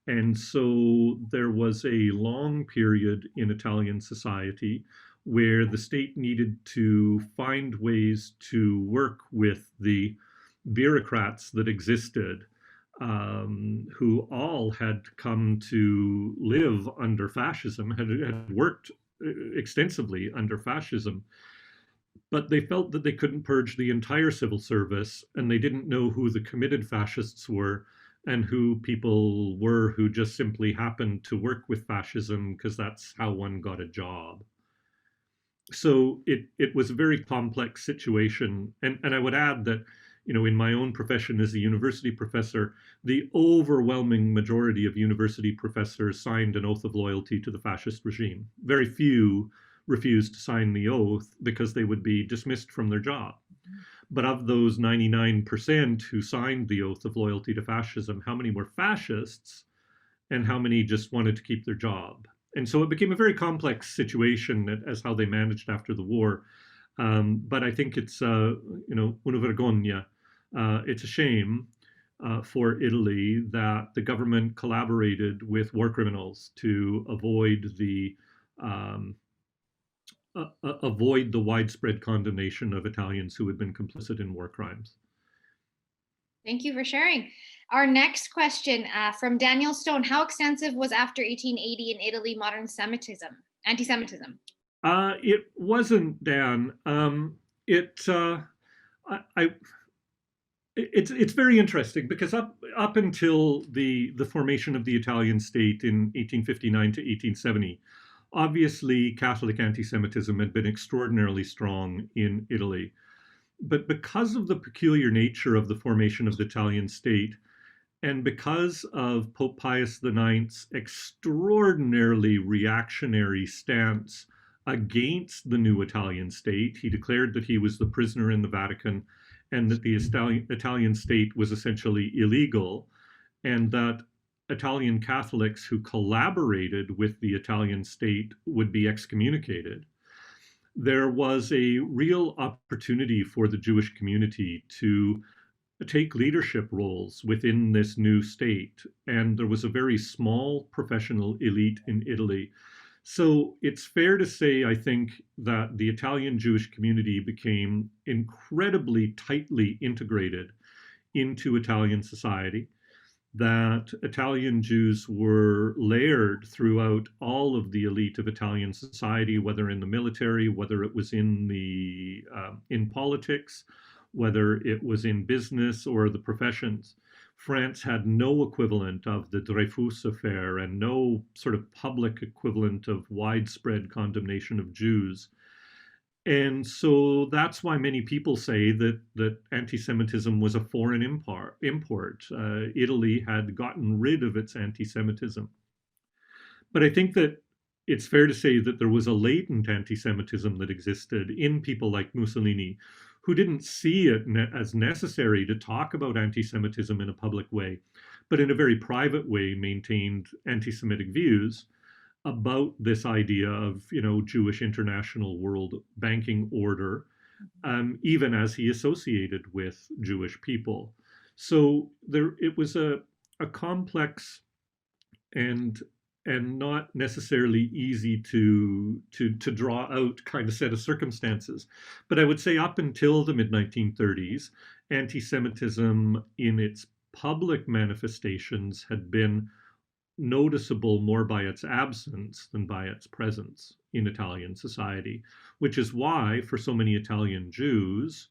And so there was a long period in Italian society where the state needed to find ways to work with the bureaucrats that existed, who all had come to live under fascism, had worked extensively under fascism. But they felt that they couldn't purge the entire civil service, and they didn't know who the committed fascists were and who people were who just simply happened to work with fascism because that's how one got a job. So it was a very complex situation. And I would add that, in my own profession as a university professor, the overwhelming majority of university professors signed an oath of loyalty to the fascist regime. Very few refused to sign the oath because they would be dismissed from their job. But of those 99% who signed the oath of loyalty to fascism, how many were fascists and how many just wanted to keep their job? And so it became a very complex situation as how they managed after the war. But I think it's, una vergogna. It's a shame for Italy that the government collaborated with war criminals to avoid the widespread condemnation of Italians who had been complicit in war crimes. Thank you for sharing. Our next question from Daniel Stone: how extensive was after 1880 in Italy modern anti-Semitism? It wasn't, Dan. It's very interesting because up until the formation of the Italian state in 1859 to 1870, obviously Catholic anti-Semitism had been extraordinarily strong in Italy. But because of the peculiar nature of the formation of the Italian state, and because of Pope Pius IX's extraordinarily reactionary stance against the new Italian state, he declared that he was the prisoner in the Vatican and that the Italian state was essentially illegal, and that Italian Catholics who collaborated with the Italian state would be excommunicated. There was a real opportunity for the Jewish community to take leadership roles within this new state. And there was a very small professional elite in Italy. So it's fair to say, I think, that the Italian Jewish community became incredibly tightly integrated into Italian society, that Italian Jews were layered throughout all of the elite of Italian society, whether in the military, whether it was in politics, whether it was in business or the professions. France had no equivalent of the Dreyfus affair and no sort of public equivalent of widespread condemnation of Jews. And so that's why many people say that anti-Semitism was a foreign import. Italy had gotten rid of its anti-Semitism. But I think that it's fair to say that there was a latent anti-Semitism that existed in people like Mussolini, who didn't see it as necessary to talk about anti-Semitism in a public way, but in a very private way maintained anti-Semitic views about this idea of, Jewish international world banking order, even as he associated with Jewish people. So it was a complex and not necessarily easy to draw out kind of set of circumstances. But I would say up until the mid 1930s, anti-Semitism in its public manifestations had been noticeable more by its absence than by its presence in Italian society, which is why for so many Italian Jews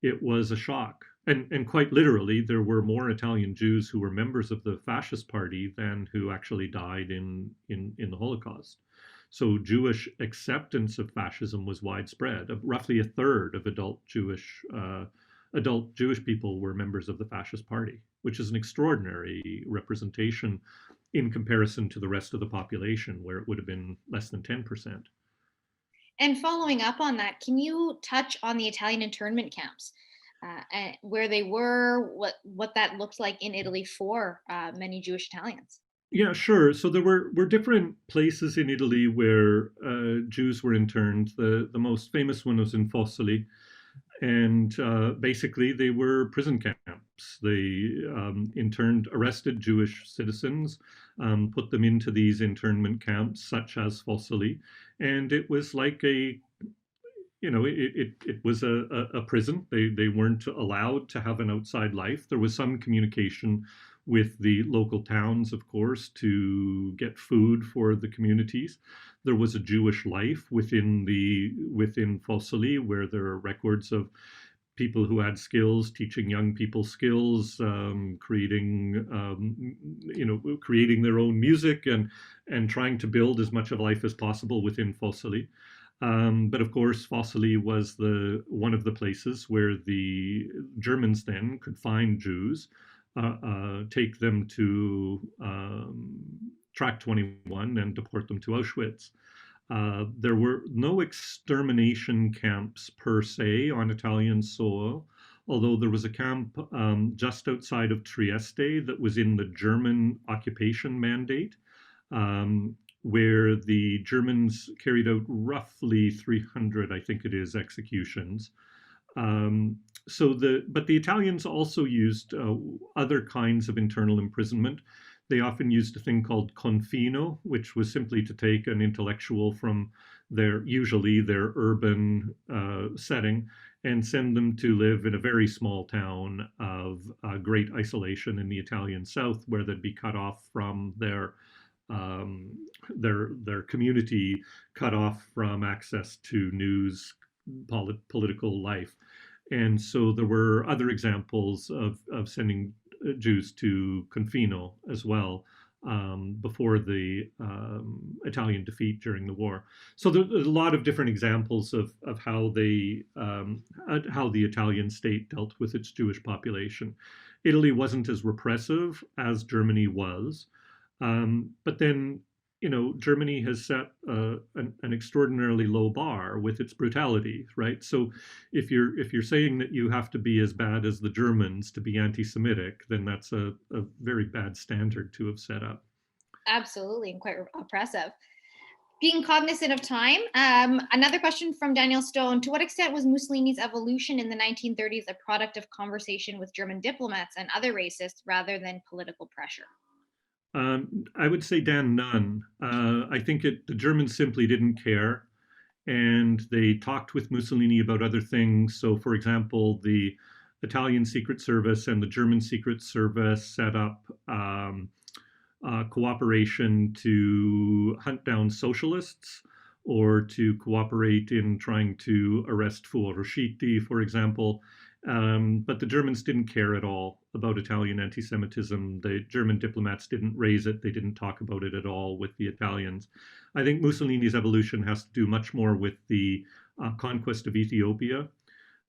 it was a shock. And quite literally, there were more Italian Jews who were members of the fascist party than who actually died in the Holocaust. So Jewish acceptance of fascism was widespread. Roughly a third of adult Jewish people were members of the fascist party, which is an extraordinary representation in comparison to the rest of the population, where it would have been less than 10%. And following up on that, can you touch on the Italian internment camps, and where they were, what that looked like in Italy for many Jewish Italians? Yeah, sure. So there were different places in Italy where Jews were interned. The most famous one was in Fossoli, and basically they were prison camps. They interned arrested Jewish citizens, put them into these internment camps, such as Fossoli, and it was like it was a prison. They weren't allowed to have an outside life. There was some communication with the local towns, of course, to get food for the communities. There was a Jewish life within Fossoli, where there are records of people who had skills, teaching young people skills, creating their own music and trying to build as much of life as possible within Fossoli. But of course, Fossoli was one of the places where the Germans then could find Jews, take them to Track 21 and deport them to Auschwitz. There were no extermination camps per se on Italian soil, although there was a camp just outside of Trieste that was in the German occupation mandate, where the Germans carried out roughly 300, I think it is, executions. But the Italians also used other kinds of internal imprisonment. They often used a thing called confino, which was simply to take an intellectual from usually their urban setting, and send them to live in a very small town of great isolation in the Italian south, where they'd be cut off from um, their community, cut off from access to news, political life. And so there were other examples of sending Jews to Confino as well, before the Italian defeat during the war. So there's a lot of different examples of how how the Italian state dealt with its Jewish population. Italy wasn't as repressive as Germany was, but then Germany has set an extraordinarily low bar with its brutality, right? So if you're saying that you have to be as bad as the Germans to be anti-Semitic, then that's a very bad standard to have set up. Absolutely, and quite oppressive. Being cognizant of time, another question from Daniel Stone: to what extent was Mussolini's evolution in the 1930s a product of conversation with German diplomats and other racists rather than political pressure? I would say, Dan, none. I think the Germans simply didn't care, and they talked with Mussolini about other things. So, for example, the Italian Secret Service and the German Secret Service set up cooperation to hunt down socialists or to cooperate in trying to arrest fuoriusciti, for example. But the Germans didn't care at all about Italian anti Semitism. The German diplomats didn't raise it, they didn't talk about it at all with the Italians. I think Mussolini's evolution has to do much more with the conquest of Ethiopia,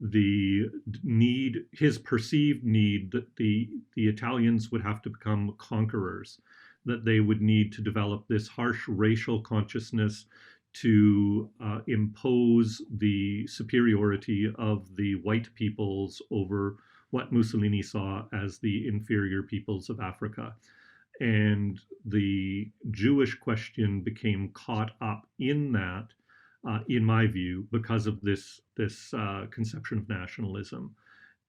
the need, his perceived need that the Italians would have to become conquerors, that they would need to develop this harsh racial consciousness to impose the superiority of the white peoples over what Mussolini saw as the inferior peoples of Africa. And the Jewish question became caught up in that, in my view, because of this conception of nationalism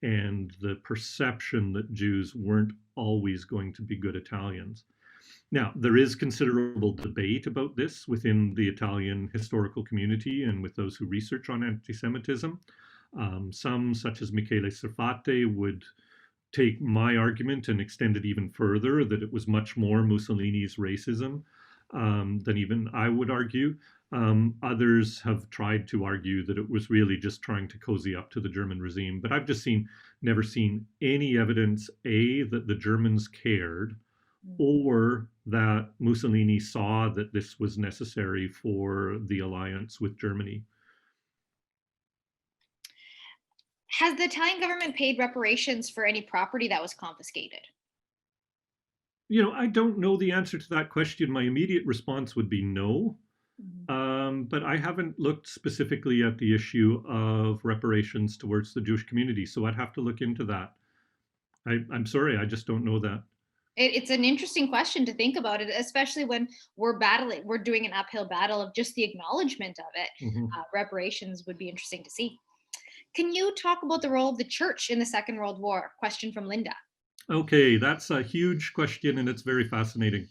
and the perception that Jews weren't always going to be good Italians. Now, there is considerable debate about this within the Italian historical community and with those who research on anti-Semitism. Some, such as Michele Serfate, would take my argument and extend it even further, that it was much more Mussolini's racism than even I would argue. Others have tried to argue that it was really just trying to cozy up to the German regime. But I've just never seen any evidence, A, that the Germans cared, or that Mussolini saw that this was necessary for the alliance with Germany. Has the Italian government paid reparations for any property that was confiscated? I don't know the answer to that question. My immediate response would be no. But I haven't looked specifically at the issue of reparations towards the Jewish community, so I'd have to look into that. I'm sorry, I just don't know that. It's an interesting question to think about it, especially when we're doing an uphill battle of just the acknowledgement of it. Mhm. Reparations would be interesting to see. Can you talk about the role of the church in the Second World War? Question from Linda. Okay, that's a huge question and it's very fascinating.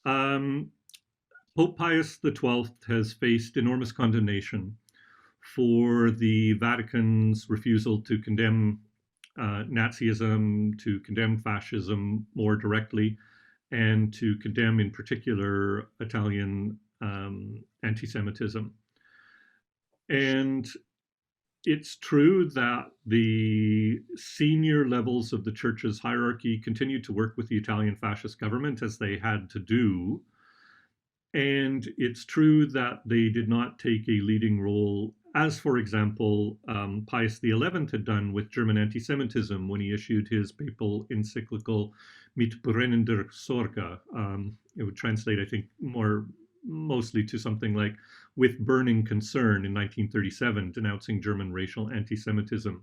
Um, Pope Pius XII has faced enormous condemnation for the Vatican's refusal to condemn Nazism, to condemn fascism more directly, and to condemn, in particular, Italian anti-Semitism. And it's true that the senior levels of the church's hierarchy continued to work with the Italian fascist government as they had to do. And it's true that they did not take a leading role, as, for example, Pius XI had done with German anti-Semitism when he issued his papal encyclical Mit brennender Sorge. It would translate, I think, mostly to something like "with burning concern" in 1937, denouncing German racial anti-Semitism.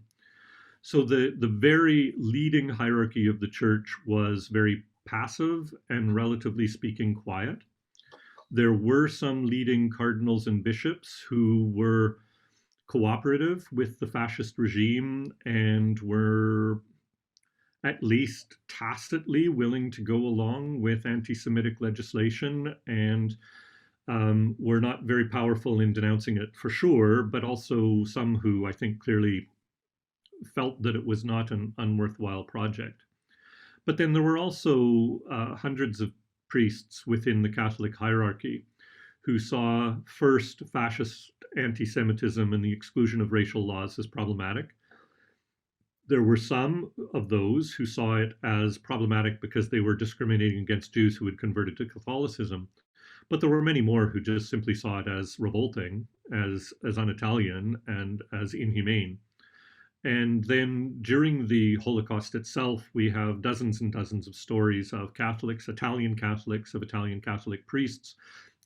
So the very leading hierarchy of the church was very passive and, relatively speaking, quiet. There were some leading cardinals and bishops who were cooperative with the fascist regime and were at least tacitly willing to go along with anti-Semitic legislation, and were not very powerful in denouncing it for sure, but also some who I think clearly felt that it was not an unworthwhile project. But then there were also hundreds of priests within the Catholic hierarchy who saw first fascist anti-Semitism and the exclusion of racial laws as problematic. There were some of those who saw it as problematic because they were discriminating against Jews who had converted to Catholicism. But there were many more who just simply saw it as revolting, as un-Italian, and as inhumane. And then during the Holocaust itself, we have dozens and dozens of stories of Catholics, Italian Catholics, of Italian Catholic priests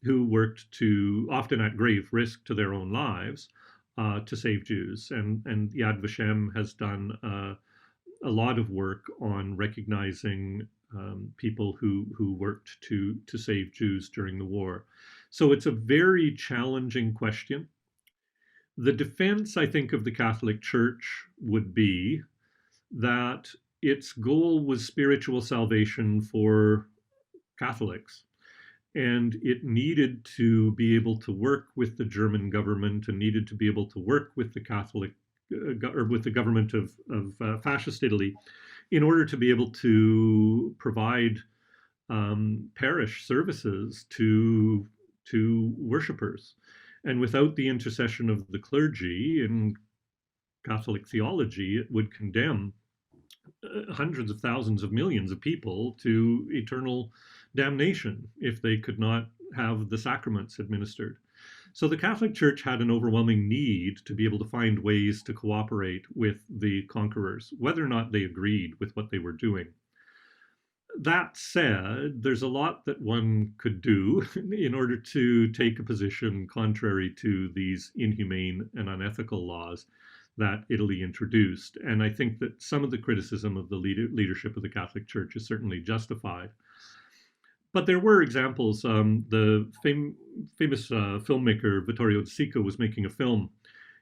who worked to, often at grave risk to their own lives, to save Jews. And Yad Vashem has done a lot of work on recognizing people who worked to save Jews during the war. So it's a very challenging question. The defense, I think, of the Catholic Church would be that its goal was spiritual salvation for Catholics. And it needed to be able to work with the German government and needed to be able to work with the Catholic or with the government of fascist Italy in order to be able to provide parish services to worshippers. And without the intercession of the clergy in Catholic theology, it would condemn hundreds of thousands of millions of people to eternal damnation if they could not have the sacraments administered. So the Catholic Church had an overwhelming need to be able to find ways to cooperate with the conquerors, whether or not they agreed with what they were doing. That said, there's a lot that one could do in order to take a position contrary to these inhumane and unethical laws that Italy introduced. And I think that some of the criticism of the leadership of the Catholic Church is certainly justified. But there were examples. The famous filmmaker Vittorio De Sica was making a film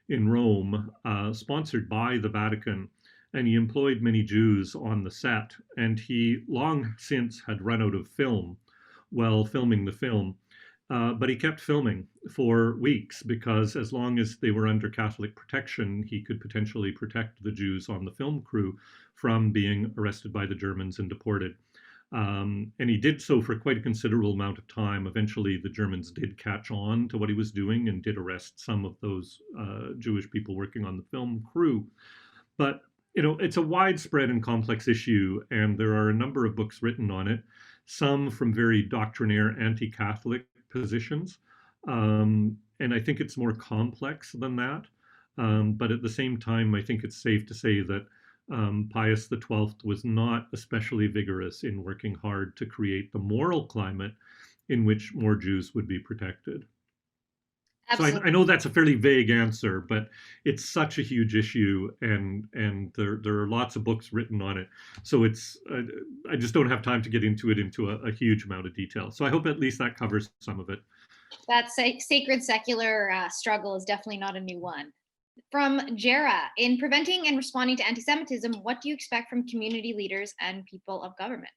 in Rome, sponsored by the Vatican, and he employed many Jews on the set. And he long since had run out of film while filming the film. But he kept filming for weeks because as long as they were under Catholic protection, he could potentially protect the Jews on the film crew from being arrested by the Germans and deported. And he did so for quite a considerable amount of time. Eventually, the Germans did catch on to what he was doing and did arrest some of those Jewish people working on the film crew. But it's a widespread and complex issue, and there are a number of books written on it, some from very doctrinaire anti-Catholic positions. And I think it's more complex than that. But at the same time, I think it's safe to say that Pius XII was not especially vigorous in working hard to create the moral climate in which more Jews would be protected. So I Absolutely. know that's a fairly vague answer, but it's such a huge issue, and there are lots of books written on it. So I just don't have time to get into it into a huge amount of detail. So I hope at least that covers some of it. That sacred secular struggle is definitely not a new one. From Jera, in preventing and responding to anti-Semitism, what do you expect from community leaders and people of government?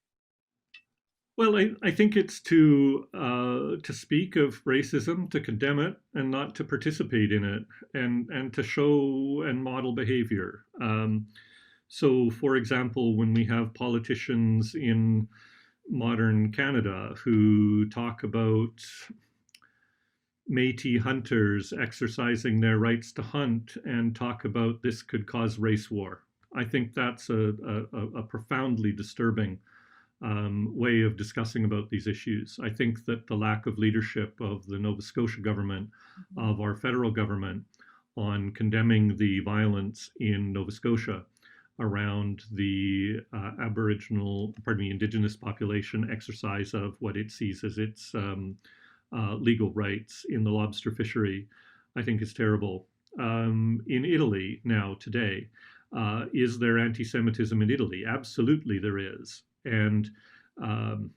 Well, I think it's to speak of racism, to condemn it, and not to participate in it, and to show and model behavior. So, for example, when we have politicians in modern Canada who talk about Métis hunters exercising their rights to hunt and talk about this could cause race war, I think that's a profoundly disturbing way of discussing about these issues. I think that the lack of leadership of the Nova Scotia government, Mhm. of our federal government, on condemning the violence in Nova Scotia around the Indigenous population exercise of what it sees as its legal rights in the lobster fishery, I think is terrible. In Italy now, today, is there anti Semitism in Italy? Absolutely, there is. And um,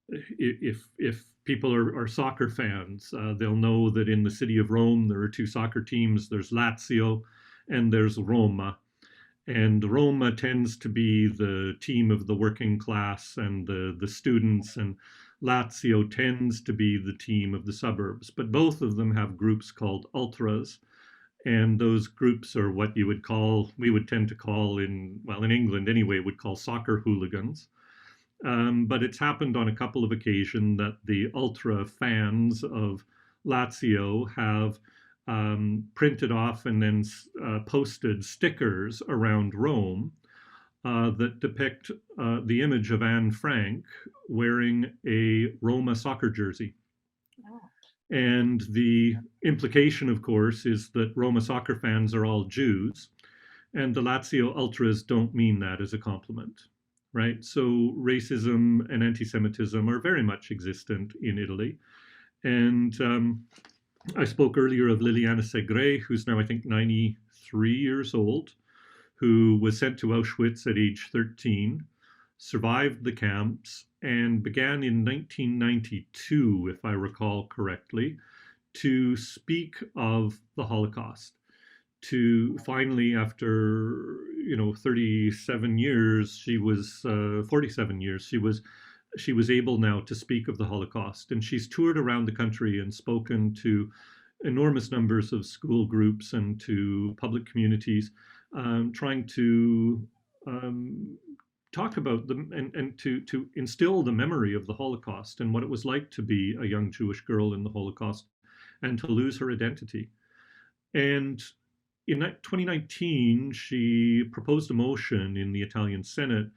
if people are soccer fans, they'll know that in the city of Rome there are two soccer teams. There's Lazio and there's Roma. And Roma tends to be the team of the working class and the students, and Lazio tends to be the team of the suburbs. But both of them have groups called ultras, and those groups are what we would tend to call in England anyway, would call soccer hooligans. But it's happened on a couple of occasions that the ultra fans of Lazio have printed off and then posted stickers around Rome that depict the image of Anne Frank wearing a Roma soccer jersey. Oh, And the implication, of course, is that Roma soccer fans are all Jews, and the Lazio ultras don't mean that as a compliment, right? So racism and anti-Semitism are very much existent in Italy. And I spoke earlier of Liliana Segre, who's now, I think, 93 years old, who was sent to Auschwitz at age 13, survived the camps, and began in 1992, if I recall correctly, to speak of the Holocaust. To finally, after 37 years, she was 47 years, she was able now to speak of the Holocaust, and she's toured around the country and spoken to enormous numbers of school groups and to public communities, trying to um, talk about them and to instill the memory of the Holocaust and what it was like to be a young Jewish girl in the Holocaust and to lose her identity. And in 2019, she proposed a motion in the Italian Senate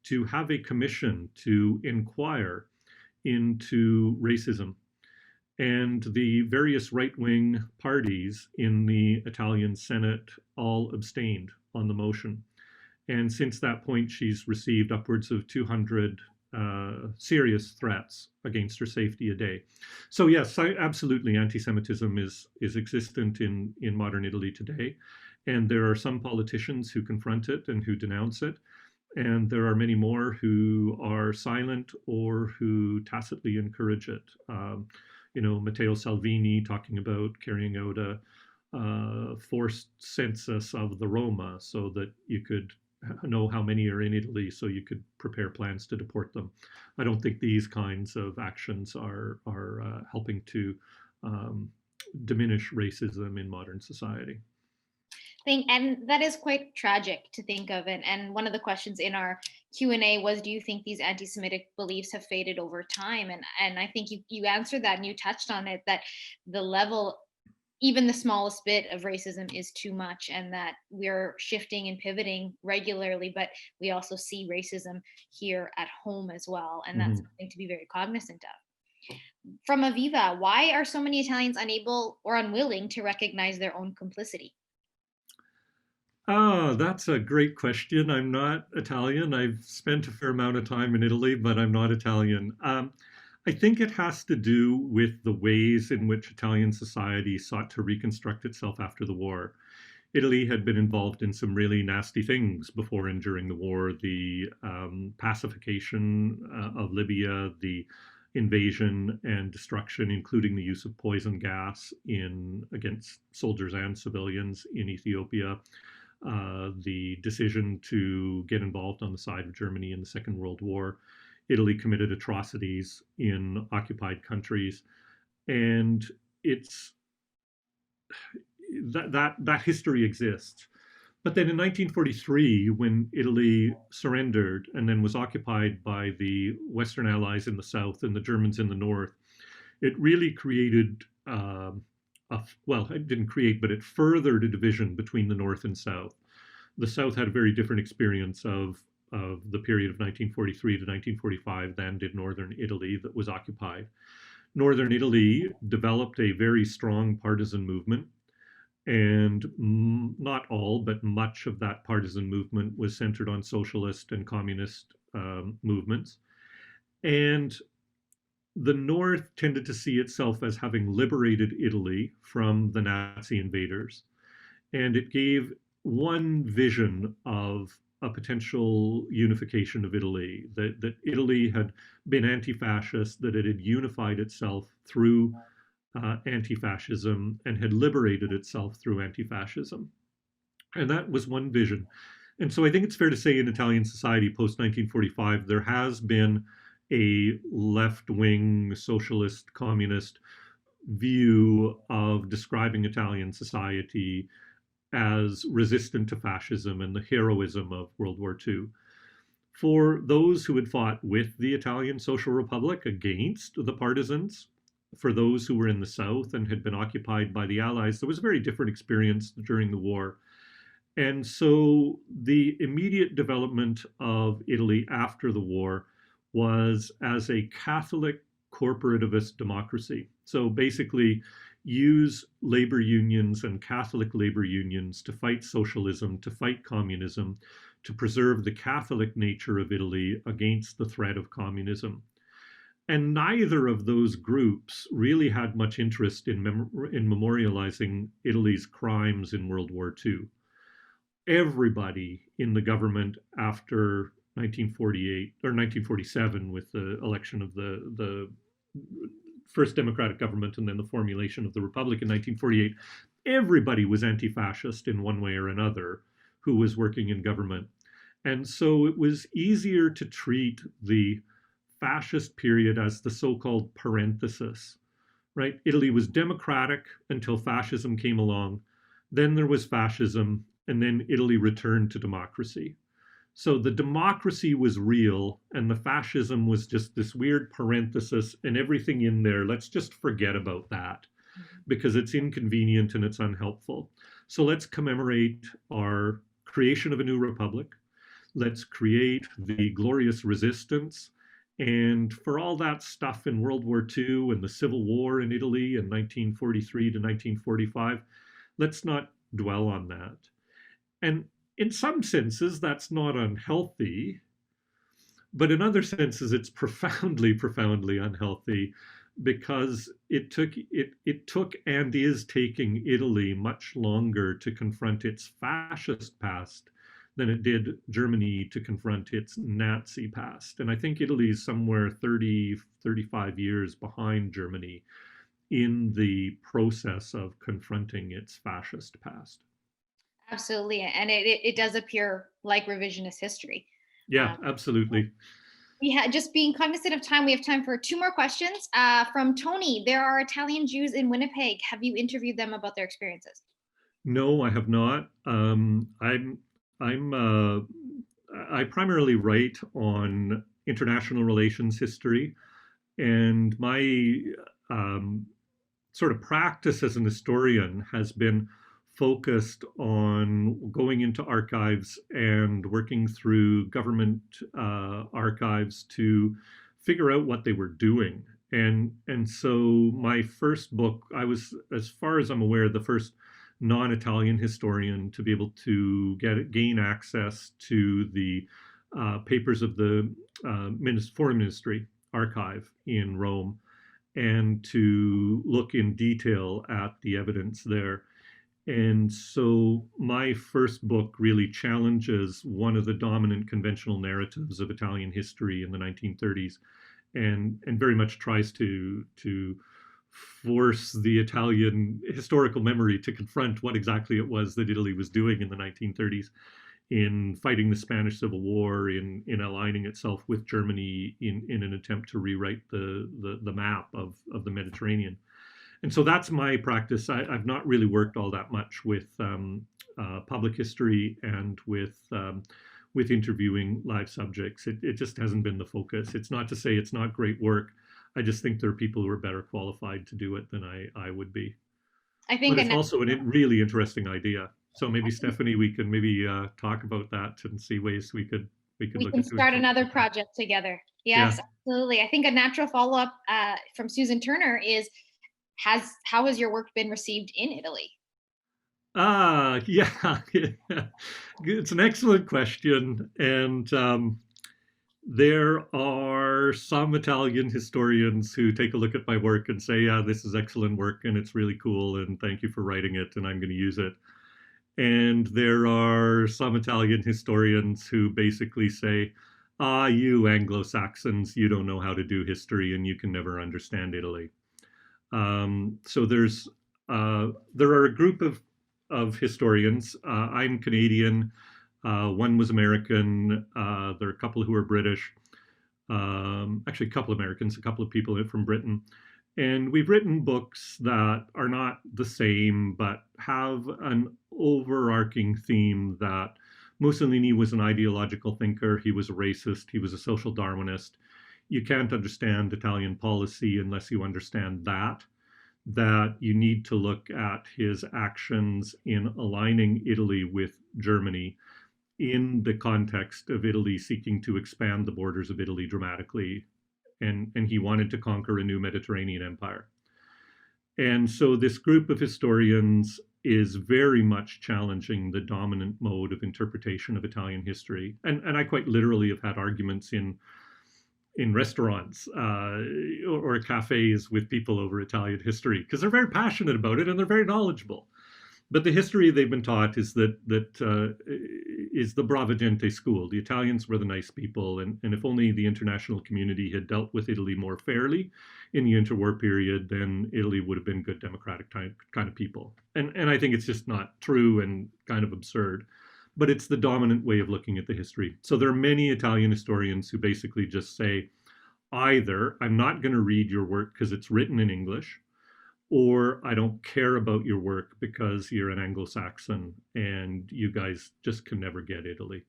to have a commission to inquire into racism And the various right-wing parties in the Italian Senate all abstained on the motion. And since that point, she's received upwards of 200 serious threats against her safety a day. So yes, absolutely, anti-Semitism is existent in modern Italy today, and there are some politicians who confront it and who denounce it, and there are many more who are silent or who tacitly encourage it. Matteo Salvini talking about carrying out a forced census of the Roma so that you could know how many are in Italy so you could prepare plans to deport them. I don't think these kinds of actions are helping to um, diminish racism in modern society. And that is quite tragic to think of. And one of the questions in our Q&A was, do you think these anti-Semitic beliefs have faded over time? And I think you answered that, and you touched on it, that the level, even the smallest bit of racism is too much, and that we're shifting and pivoting regularly, but we also see racism here at home as well. And that's Mm-hmm. something to be very cognizant of. From Aviva, why are so many Italians unable or unwilling to recognize their own complicity? That's a great question. I'm not Italian. I've spent a fair amount of time in Italy, but I'm not Italian. I think it has to do with the ways in which Italian society sought to reconstruct itself after the war. Italy had been involved in some really nasty things before and during the war. The pacification of Libya, the invasion and destruction, including the use of poison gas against soldiers and civilians in Ethiopia, the decision to get involved on the side of Germany in the Second World War. Italy committed atrocities in occupied countries, and it's that history exists. But then in 1943, when Italy surrendered and then was occupied by the Western Allies in the south and the Germans in the north, it really created, well, it didn't create, but it furthered a division between the north and south. The south had a very different experience of the period of 1943 to 1945 than did northern Italy that was occupied. Northern Italy developed a very strong partisan movement, and not all, but much of that partisan movement was centered on socialist and communist movements. And the North tended to see itself as having liberated Italy from the Nazi invaders. And it gave one vision of a potential unification of Italy, that Italy had been anti fascist, that it had unified itself through anti fascism and had liberated itself through anti fascism. And that was one vision. And so I think it's fair to say in Italian society post 1945, there has been a left wing socialist communist view of describing Italian society as resistant to fascism and the heroism of World War II. For those who had fought with the Italian Social Republic against the partisans, for those who were in the South and had been occupied by the Allies, there was a very different experience during the war. And so the immediate development of Italy after the war was as a Catholic corporativist democracy. So basically, use labor unions and Catholic labor unions to fight socialism, to fight communism, to preserve the Catholic nature of Italy against the threat of communism. And neither of those groups really had much interest in memorializing Italy's crimes in World War II. Everybody in the government after 1948 or 1947, with the election of the first democratic government and then the formulation of the republic in 1948, everybody was anti-fascist in one way or another who was working in government. And so it was easier to treat the fascist period as the so-called parenthesis, right? Italy was democratic until fascism came along. Then there was fascism, and then Italy returned to democracy. So the democracy was real, and the fascism was just this weird parenthesis, and everything in there, let's just forget about that because it's inconvenient and it's unhelpful. So let's commemorate our creation of a new republic. Let's create the glorious resistance And for all that stuff in World War II and the Civil War in Italy in 1943 to 1945, let's not dwell on that. And in some senses, that's not unhealthy, but in other senses, it's profoundly, profoundly unhealthy because it took and is taking Italy much longer to confront its fascist past than it did Germany to confront its Nazi past. And I think Italy is somewhere 30, 35 years behind Germany in the process of confronting its fascist past. Absolutely. And it does appear like revisionist history. Yeah, Um, absolutely. we had just being cognizant of time. We have time for two more questions. From Tony, there are Italian Jews in Winnipeg. Have you interviewed them about their experiences? No, I have not. I'm I primarily write on international relations history, and my um, sort of practice as an historian has been focused on going into archives and working through government archives to figure out what they were doing. And so my first book, I was, as far as I'm aware, the first non-Italian historian to be able to gain access to the papers of the Foreign Ministry archive in Rome and to look in detail at the evidence there. And so my first book really challenges one of the dominant conventional narratives of Italian history in the 1930s and very much tries to force the Italian historical memory to confront what exactly it was that Italy was doing in the 1930s in fighting the Spanish Civil War, in aligning itself with Germany in an attempt to rewrite the map of the Mediterranean. And so that's my practice. I've not really worked all that much with public history and with interviewing live subjects. It just hasn't been the focus. It's not to say it's not great work. I just think there are people who are better qualified to do it than I would be. I But think it's also a really interesting idea. So maybe Stephanie, we can maybe talk about that and see ways we could we look can at doing start something another like that. project together. Yeah. Yes, absolutely. I think a natural follow up from Susan Turner is has how has your work been received in Italy? Yeah. It's an excellent question, and there are some Italian historians who take a look at my work and say, "Yeah, this is excellent work, and it's really cool, and thank you for writing it, and I'm going to use it." And there are some Italian historians who basically say, "Ah, you Anglo-Saxons, you don't know how to do history, and you can never understand Italy." So there are a group of historians. I'm Canadian. One was American. There are a couple who are British. Actually, a couple of Americans, a couple of people from Britain. And we've written books that are not the same, but have an overarching theme that Mussolini was an ideological thinker. He was a racist. He was a social Darwinist. You can't understand Italian policy unless you understand that you need to look at his actions in aligning Italy with Germany in the context of Italy seeking to expand the borders of Italy dramatically. And he wanted to conquer a new Mediterranean empire. And so this group of historians is very much challenging the dominant mode of interpretation of Italian history. And I quite literally have had arguments in restaurants or cafes with people over Italian history because they're very passionate about it and they're very knowledgeable. But the history they've been taught is is the brava gente school. The Italians were the nice people, and if only the international community had dealt with Italy more fairly in the interwar period, then Italy would have been good democratic kind of people. And I think it's just not true and kind of absurd. But it's the dominant way of looking at the history. So there are many Italian historians who basically just say, either I'm not going to read your work because it's written in English, or I don't care about your work because you're an Anglo-Saxon and you guys just can never get Italy.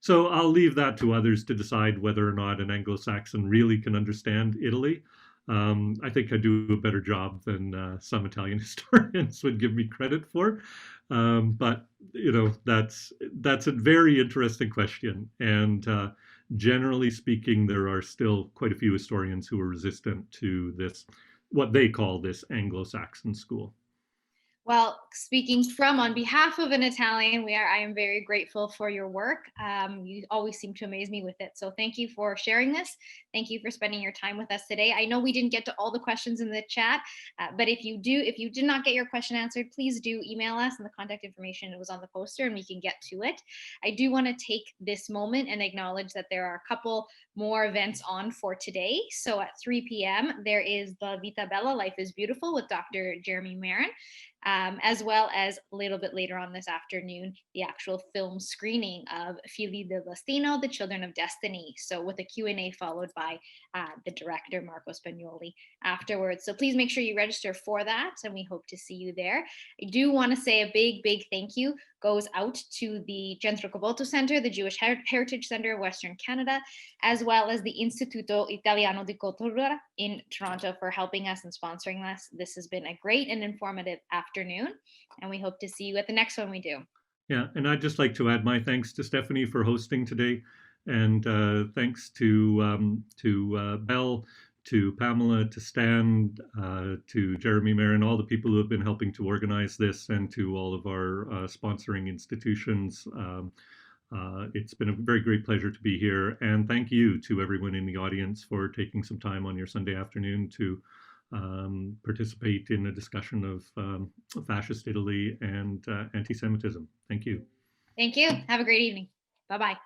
So I'll leave that to others to decide whether or not an Anglo-Saxon really can understand Italy. I think I do a better job than some Italian historians would give me credit for. But you know, that's a very interesting question, and generally speaking, there are still quite a few historians who are resistant to this, what they call this Anglo-Saxon school. Well, speaking from on behalf of an Italian, I am very grateful for your work. You always seem to amaze me with it. So thank you for sharing this. Thank you for spending your time with us today. I know we didn't get to all the questions in the chat, but if you did not get your question answered, please do email us, and the contact information was on the poster and we can get to it. I do want to take this moment and acknowledge that there are a couple more events on for today. So at 3 p.m., there is the Vita Bella, Life is Beautiful with Dr. Jeremy Marin. As well as a little bit later on this afternoon, the actual film screening of Figli del Destino, The Children of Destiny. So with a Q&A followed by the director, Marco Spagnoli, afterwards. So please make sure you register for that, and we hope to see you there. I do want to say a big, big thank you goes out to the Centro Cobolto Center, the Jewish Heritage Center of Western Canada, as well as the Istituto Italiano di Cultura in Toronto for helping us and sponsoring us. This has been a great and informative afternoon, and we hope to see you at the next one we do. Yeah, and I'd just like to add my thanks to Stephanie for hosting today, and thanks to Belle, to Pamela, to Stan, to Jeremy Marin, all the people who have been helping to organize this, and to all of our sponsoring institutions. It's been a very great pleasure to be here, and thank you to everyone in the audience for taking some time on your Sunday afternoon to participate in a discussion of fascist Italy and anti-Semitism. Thank you. Thank you. Have a great evening. Bye-bye.